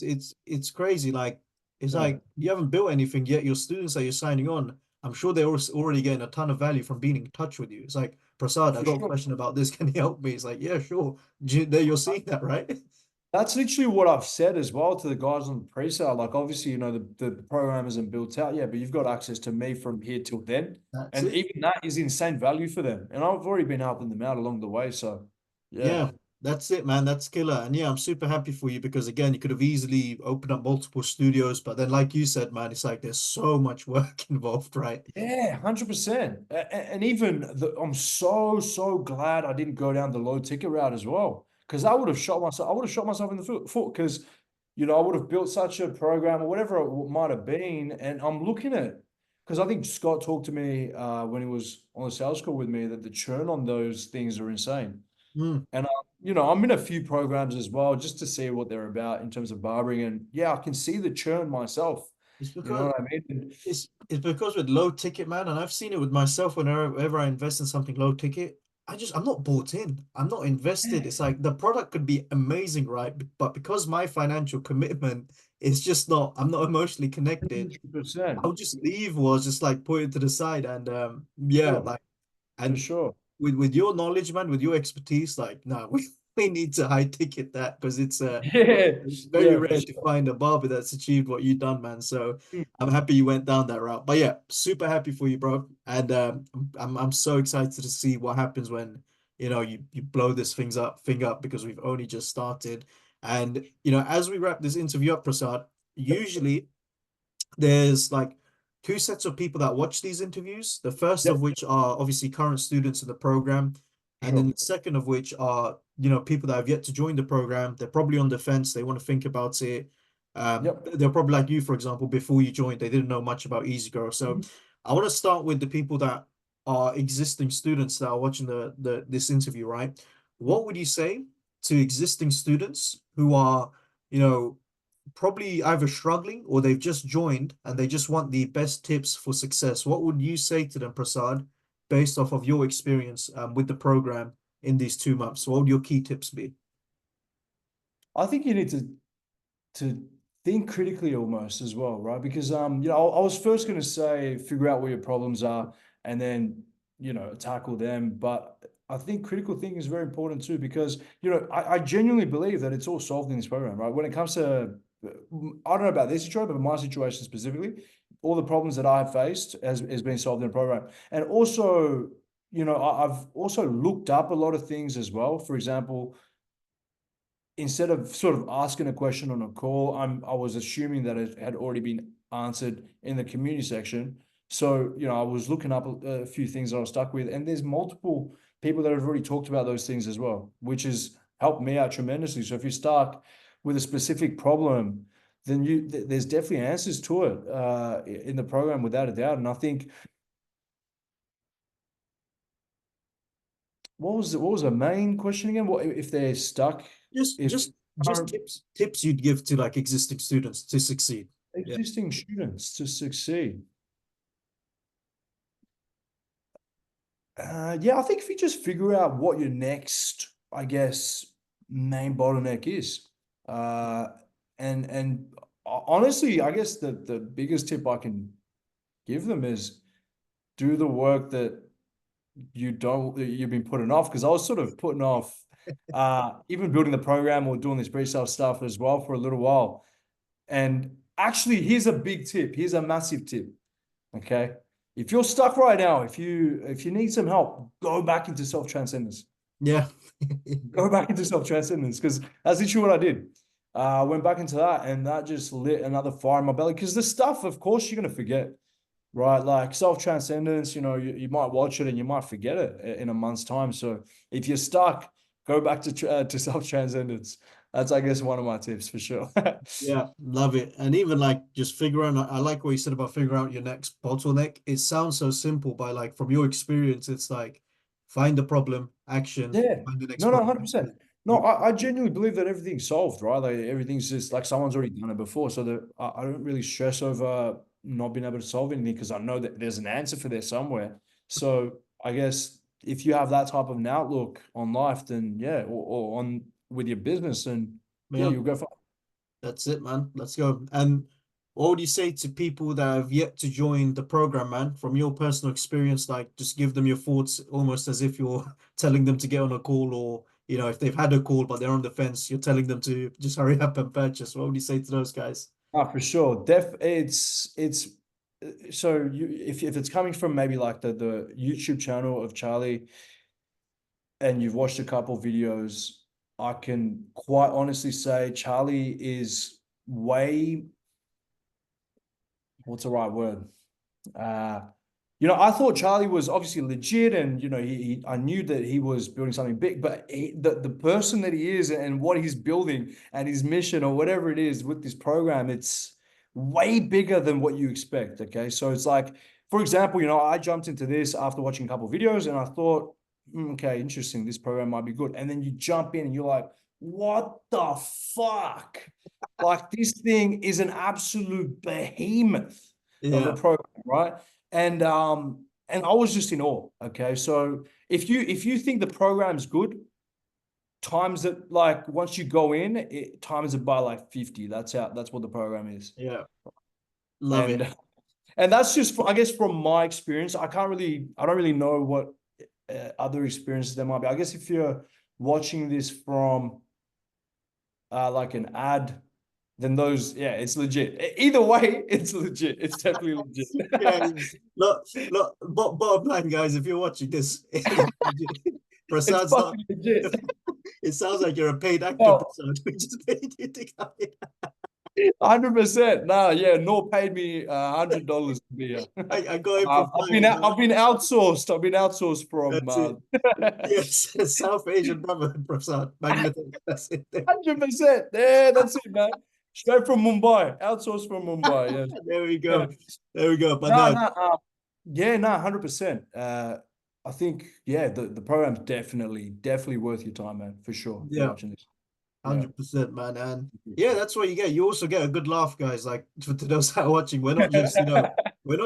Speaker 1: it's crazy. Like it's
Speaker 2: Yeah,
Speaker 1: like you haven't built anything yet. Your students that you're signing on, I'm sure they're already getting a ton of value from being in touch with you. It's like, Prasad, I
Speaker 2: for
Speaker 1: got a
Speaker 2: sure.
Speaker 1: question about this. Can you help me? It's like, yeah, sure. There you're seeing that, right?
Speaker 2: That's literally what I've said as well to the guys on the pre-sale. Like, obviously, the program isn't built out yet, but you've got access to me from here till then.
Speaker 1: That's
Speaker 2: And
Speaker 1: it.
Speaker 2: even that is insane value for them. And I've already been helping them out along the way. So, yeah.
Speaker 1: Yeah, that's it, man. That's killer. And yeah, I'm super happy for you because again, you could have easily opened up multiple studios, but then like you said, man, it's like there's so much work involved, right?
Speaker 2: Yeah, 100%. And even I'm so glad I didn't go down the low ticket route as well. Because I would have shot myself, I would have shot myself in the foot because, I would have built such a program or whatever it might have been. And I'm looking at, because I think Scott talked to me when he was on the sales call with me that the churn on those things are insane.
Speaker 1: Mm.
Speaker 2: And, I'm in a few programs as well just to see what they're about in terms of barbering. And yeah, I can see the churn myself.
Speaker 1: It's
Speaker 2: You know
Speaker 1: because
Speaker 2: what I mean? And
Speaker 1: it's because with low ticket, man, and I've seen it with myself whenever I invest in something low ticket, I'm not bought in. I'm not invested. It's like the product could be amazing, right? But because my financial commitment is just not, I'm not emotionally connected,
Speaker 2: 100%.
Speaker 1: I'll just leave or just like put it to the side. And yeah,
Speaker 2: Sure.
Speaker 1: like
Speaker 2: For
Speaker 1: and
Speaker 2: sure.
Speaker 1: with your knowledge, man, with your expertise, like, no, we need to high ticket that because
Speaker 2: Yeah,
Speaker 1: it's very
Speaker 2: yeah, for
Speaker 1: rare to
Speaker 2: sure.
Speaker 1: find a barber that's achieved what you've done, man. So
Speaker 2: Mm.
Speaker 1: I'm happy you went down that route. But yeah, super happy for you, bro. And I'm so excited to see what happens when you blow this thing up because we've only just started. And as we wrap this interview up, Prasad, usually there's like two sets of people that watch these interviews. The first of
Speaker 2: Yep,
Speaker 1: which are obviously current students in the program,
Speaker 2: for
Speaker 1: and then
Speaker 2: sure.
Speaker 1: the second of which are people that have yet to join the program. They're probably on the fence. They want to think about it.
Speaker 2: Yep.
Speaker 1: They're probably like you, for example, before you joined, they didn't know much about EasyGrow. So
Speaker 2: Mhm.
Speaker 1: I want to start with the people that are existing students that are watching the this interview, right? What would you say to existing students who are, you know, probably either struggling or they've just joined and they just want the best tips for success? What would you say to them, Prasad, based off of your experience with the program in these 2 months? What would your key tips be?
Speaker 2: I think you need to think critically almost as well, right? Because I was first going to say figure out where your problems are and then tackle them, but I think critical thinking is very important too because I genuinely believe that it's all solved in this program, right? When it comes to I don't know about this situation, but my situation specifically, all the problems that I have faced has been solved in the program, and also I've also looked up a lot of things as well. For example, instead of sort of asking a question on a call, I was assuming that it had already been answered in the community section. So, I was looking up a few things that I was stuck with, and there's multiple people that have already talked about those things as well, which has helped me out tremendously. So if you're stuck with a specific problem, then there's definitely answers to it in the program without a doubt. And I think what was the main question again? What if they're stuck?
Speaker 1: Just
Speaker 2: If
Speaker 1: just just tips you'd give to like existing students to succeed. Yeah.
Speaker 2: existing students to succeed. Yeah, I think if you just figure out what your next, I guess, main bottleneck is, uh, and honestly, I guess the biggest tip I can give them is do the work that that you've been putting off. Because I was sort of putting off, even building the program or doing this pre-sale stuff as well for a little while. And actually, here's a big tip. Here's a massive tip. Okay. If you're stuck right now, if you need some help, go back into self-transcendence.
Speaker 1: Yeah.
Speaker 2: Go back into self-transcendence, because that's literally what I did. I went back into that, and that just lit another fire in my belly. Because the stuff, of course, you're gonna forget, right? Like self-transcendence, you might watch it and you might forget it in a month's time. So if you're stuck, go back to self-transcendence. That's, I guess, one of my tips for sure.
Speaker 1: Yeah, love it. And even like just figuring out, I like what you said about figuring out your next bottleneck. It sounds so simple, but like from your experience, it's like find the problem, action,
Speaker 2: Yeah.
Speaker 1: find the next
Speaker 2: No, no,
Speaker 1: problem.
Speaker 2: 100%. No,
Speaker 1: You,
Speaker 2: I genuinely believe that everything's solved, right? Like everything's just like someone's already done it before. So that I don't really stress over not being able to solve anything, because I know that there's an answer for there somewhere. So I guess if you have that type of an outlook on life, then yeah, or on with your business, and yeah,
Speaker 1: yeah,
Speaker 2: you'll go far.
Speaker 1: that's it, man. Let's go. And what would you say to people that have yet to join the program, man? From your personal experience, like just give them your thoughts almost as if you're telling them to get on a call, or if they've had a call but they're on the fence, you're telling them to just hurry up and purchase. What would you say to those guys?
Speaker 2: Ah, for sure. It's so if it's coming from maybe like the YouTube channel of Charlie, and you've watched a couple videos, I can quite honestly say Charlie is way, what's the right word? Uh, I thought Charlie was obviously legit, and I knew that he was building something big, but the person that he is and what he's building and his mission or whatever it is with this program, it's way bigger than what you expect. Okay, so it's like, for example, I jumped into this after watching a couple of videos, and I thought, okay, interesting, this program might be good, and then you jump in and you're like, what the fuck? Like, this thing is an absolute behemoth of a
Speaker 1: Yeah,
Speaker 2: program, right? And I was just in awe. Okay, so if you think the program's good, times it, like, once you go in, it times it by like 50. That's what the program is.
Speaker 1: yeah, love it.
Speaker 2: And and that's just, I guess, from my experience. I don't really know what other experiences there might be. I guess if you're watching this from like an ad, then those, yeah, it's legit. Either way, it's legit. It's definitely legit.
Speaker 1: Yeah, look, bottom line, guys, if you're watching this,
Speaker 2: It's
Speaker 1: Prasad's not.
Speaker 2: fucking legit.
Speaker 1: It sounds like you're a paid actor,
Speaker 2: Well,
Speaker 1: Prasad. We just paid you to come in.
Speaker 2: 100%. Nah, yeah, Nor paid me $100 to be here.
Speaker 1: I got him for
Speaker 2: I've been outsourced. I've been outsourced from
Speaker 1: that's it. Yes, South Asian brother, Prasad, Bangladesh. That's it.
Speaker 2: 100%. Yeah, that's it, man. Straight from Mumbai. Outsourced from Mumbai.
Speaker 1: There we
Speaker 2: Yeah.
Speaker 1: go. There we go. But
Speaker 2: No,
Speaker 1: no,
Speaker 2: no, yeah, no, 100%. I think, yeah, the program's definitely worth your time, man, for sure. If you're
Speaker 1: yeah.
Speaker 2: watching this. Yeah.
Speaker 1: 100%, man. And yeah, that's what you get. You also get a good laugh, guys. Like to those that are watching, we're not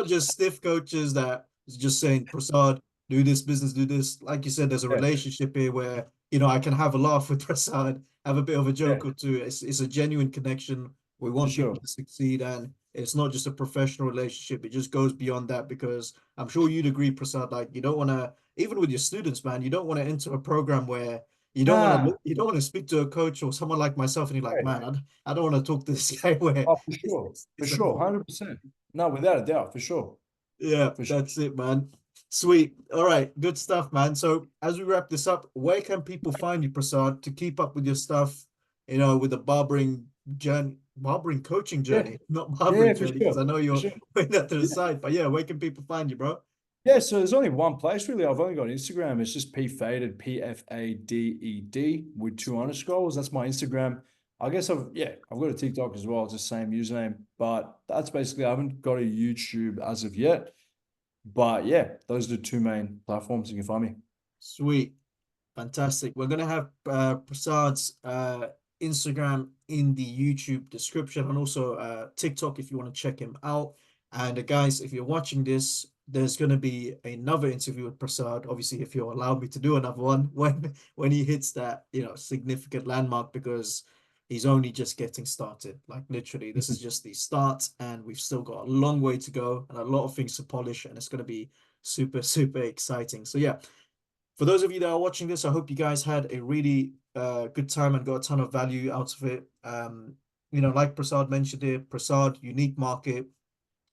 Speaker 1: just stiff coaches that is just saying, Prasad, do this business, do this. Like you said, there's a
Speaker 2: Yeah,
Speaker 1: relationship here where, I can have a laugh with Prasad, have a bit of a
Speaker 2: yeah,
Speaker 1: joke or two. It's a genuine connection. We
Speaker 2: for
Speaker 1: want
Speaker 2: sure.
Speaker 1: people to succeed, and it's not just a professional relationship. It just goes beyond that because I'm sure you'd agree, Prasad, like you don't want to, even with your students, man, you don't want to enter a program where
Speaker 2: Nah.
Speaker 1: you don't want to speak to a coach or someone like myself, and you're like,
Speaker 2: Right.
Speaker 1: man, I don't want to talk to this guy where
Speaker 2: Oh, for sure. For
Speaker 1: it's
Speaker 2: sure.
Speaker 1: like,
Speaker 2: 100%. No, without a doubt, for sure.
Speaker 1: yeah,
Speaker 2: For sure.
Speaker 1: that's it, man. Sweet. All right, good stuff, man. So as we wrap this up, where can people find you, Prasad, to keep up with your stuff, with the barbering coaching
Speaker 2: Yeah.
Speaker 1: journey, not
Speaker 2: Yeah,
Speaker 1: barbering
Speaker 2: for
Speaker 1: journey, because
Speaker 2: sure.
Speaker 1: I know
Speaker 2: For
Speaker 1: you're
Speaker 2: sure.
Speaker 1: putting that to the
Speaker 2: Yeah.
Speaker 1: side. But yeah, where can people find you, bro?
Speaker 2: Yeah, so there's only one place really. I've only got Instagram. It's just PFADED with two underscores. That's my Instagram. I guess I've got a TikTok as well. It's the same username, but that's basically, I haven't got a YouTube as of yet. But yeah, those are the two main platforms you can find me.
Speaker 1: Sweet. Fantastic. We're gonna have Prasad's Instagram in the YouTube description and also TikTok if you want to check him out. And guys, if you're watching this, there's going to be another interview with Prasad, obviously, if you'll allow me to do another one when he hits that, significant landmark, because he's only just getting started. Like literally, this is just the start, and we've still got a long way to go and a lot of things to polish, and it's going to be super, super exciting. So yeah, for those of you that are watching this, I hope you guys had a really good time and got a ton of value out of it. Like Prasad mentioned here, Prasad, unique market.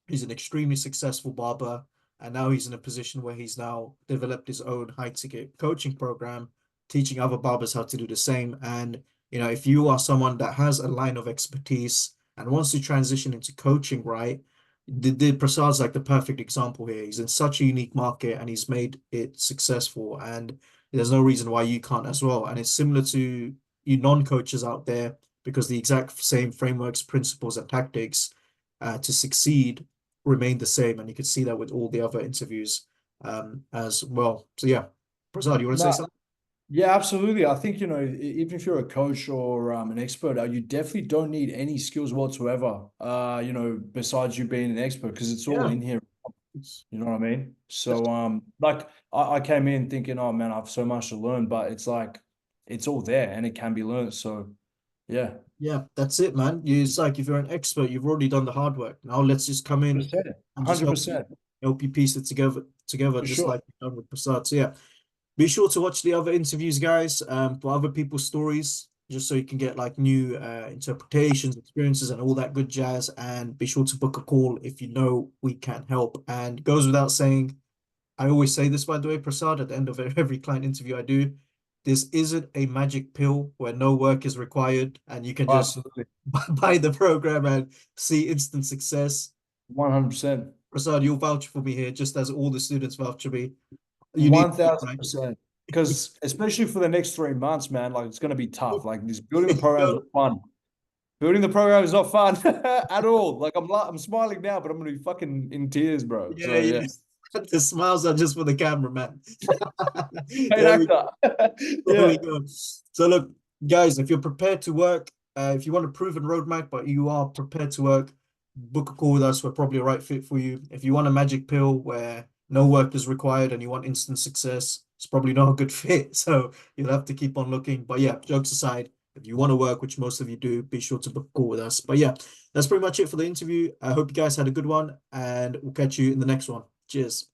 Speaker 1: He's an extremely successful barber, and now he's in a position where he's now developed his own high ticket coaching program, teaching other barbers how to do the same. And if you are someone that has a line of expertise and wants to transition into coaching, right? The Prasad's like the perfect example here. He's in such a unique market and he's made it successful, and there's no reason why you can't as well. And it's similar to you non-coaches out there, because the exact same frameworks, principles, and tactics to succeed remain the same, and you can see that with all the other interviews as well. So yeah, Prasad, you want to say
Speaker 2: No,
Speaker 1: something?
Speaker 2: yeah, absolutely. I think, even if you're a coach or an expert, you definitely don't need any skills whatsoever, besides you being an expert, because it's all
Speaker 1: Yeah,
Speaker 2: in here. You know what I mean? So, like I came in thinking, oh man, I have so much to learn, but it's like it's all there and it can be learned. So, yeah,
Speaker 1: yeah, that's it, man. It's like if you're an expert, you've already done the hard work. Now let's just come in
Speaker 2: 100%,
Speaker 1: and just help you
Speaker 2: 100%,
Speaker 1: piece it together,
Speaker 2: for
Speaker 1: just
Speaker 2: sure.
Speaker 1: like you've done with Prasad. So yeah, be sure to watch the other interviews, guys, for other people's stories, just so you can get like new interpretations, experiences, and all that good jazz. And be sure to book a call if you know we can help. And goes without saying, I always say this, by the way, Prasad, at the end of every client interview I do, this isn't a magic pill where no work is required and you can
Speaker 2: Oh,
Speaker 1: just
Speaker 2: absolutely,
Speaker 1: buy the program and see instant success.
Speaker 2: 100%.
Speaker 1: Prasad, you'll vouch for me here, just as all the students vouch for me. You need
Speaker 2: One
Speaker 1: it,
Speaker 2: thousand
Speaker 1: right?
Speaker 2: percent. Because especially for the next 3 months, man, like it's gonna be tough. Like this building the program is not fun. Building the program is not fun at all. Like I'm smiling now, but I'm gonna be fucking in tears, bro.
Speaker 1: Yeah,
Speaker 2: So yeah,
Speaker 1: yeah. The smiles are just for the camera, man.
Speaker 2: paid
Speaker 1: There we
Speaker 2: actor.
Speaker 1: There we
Speaker 2: Yeah,
Speaker 1: go. So look, guys, if you're prepared to work, if you want a proven roadmap, but you are prepared to work, book a call with us. We're probably a right fit for you. If you want a magic pill where no work is required and you want instant success, it's probably not a good fit. So you'll have to keep on looking. But yeah, jokes aside, if you want to work, which most of you do, be sure to book a call with us. But yeah, that's pretty much it for the interview. I hope you guys had a good one, and we'll catch you in the next one. Cheers.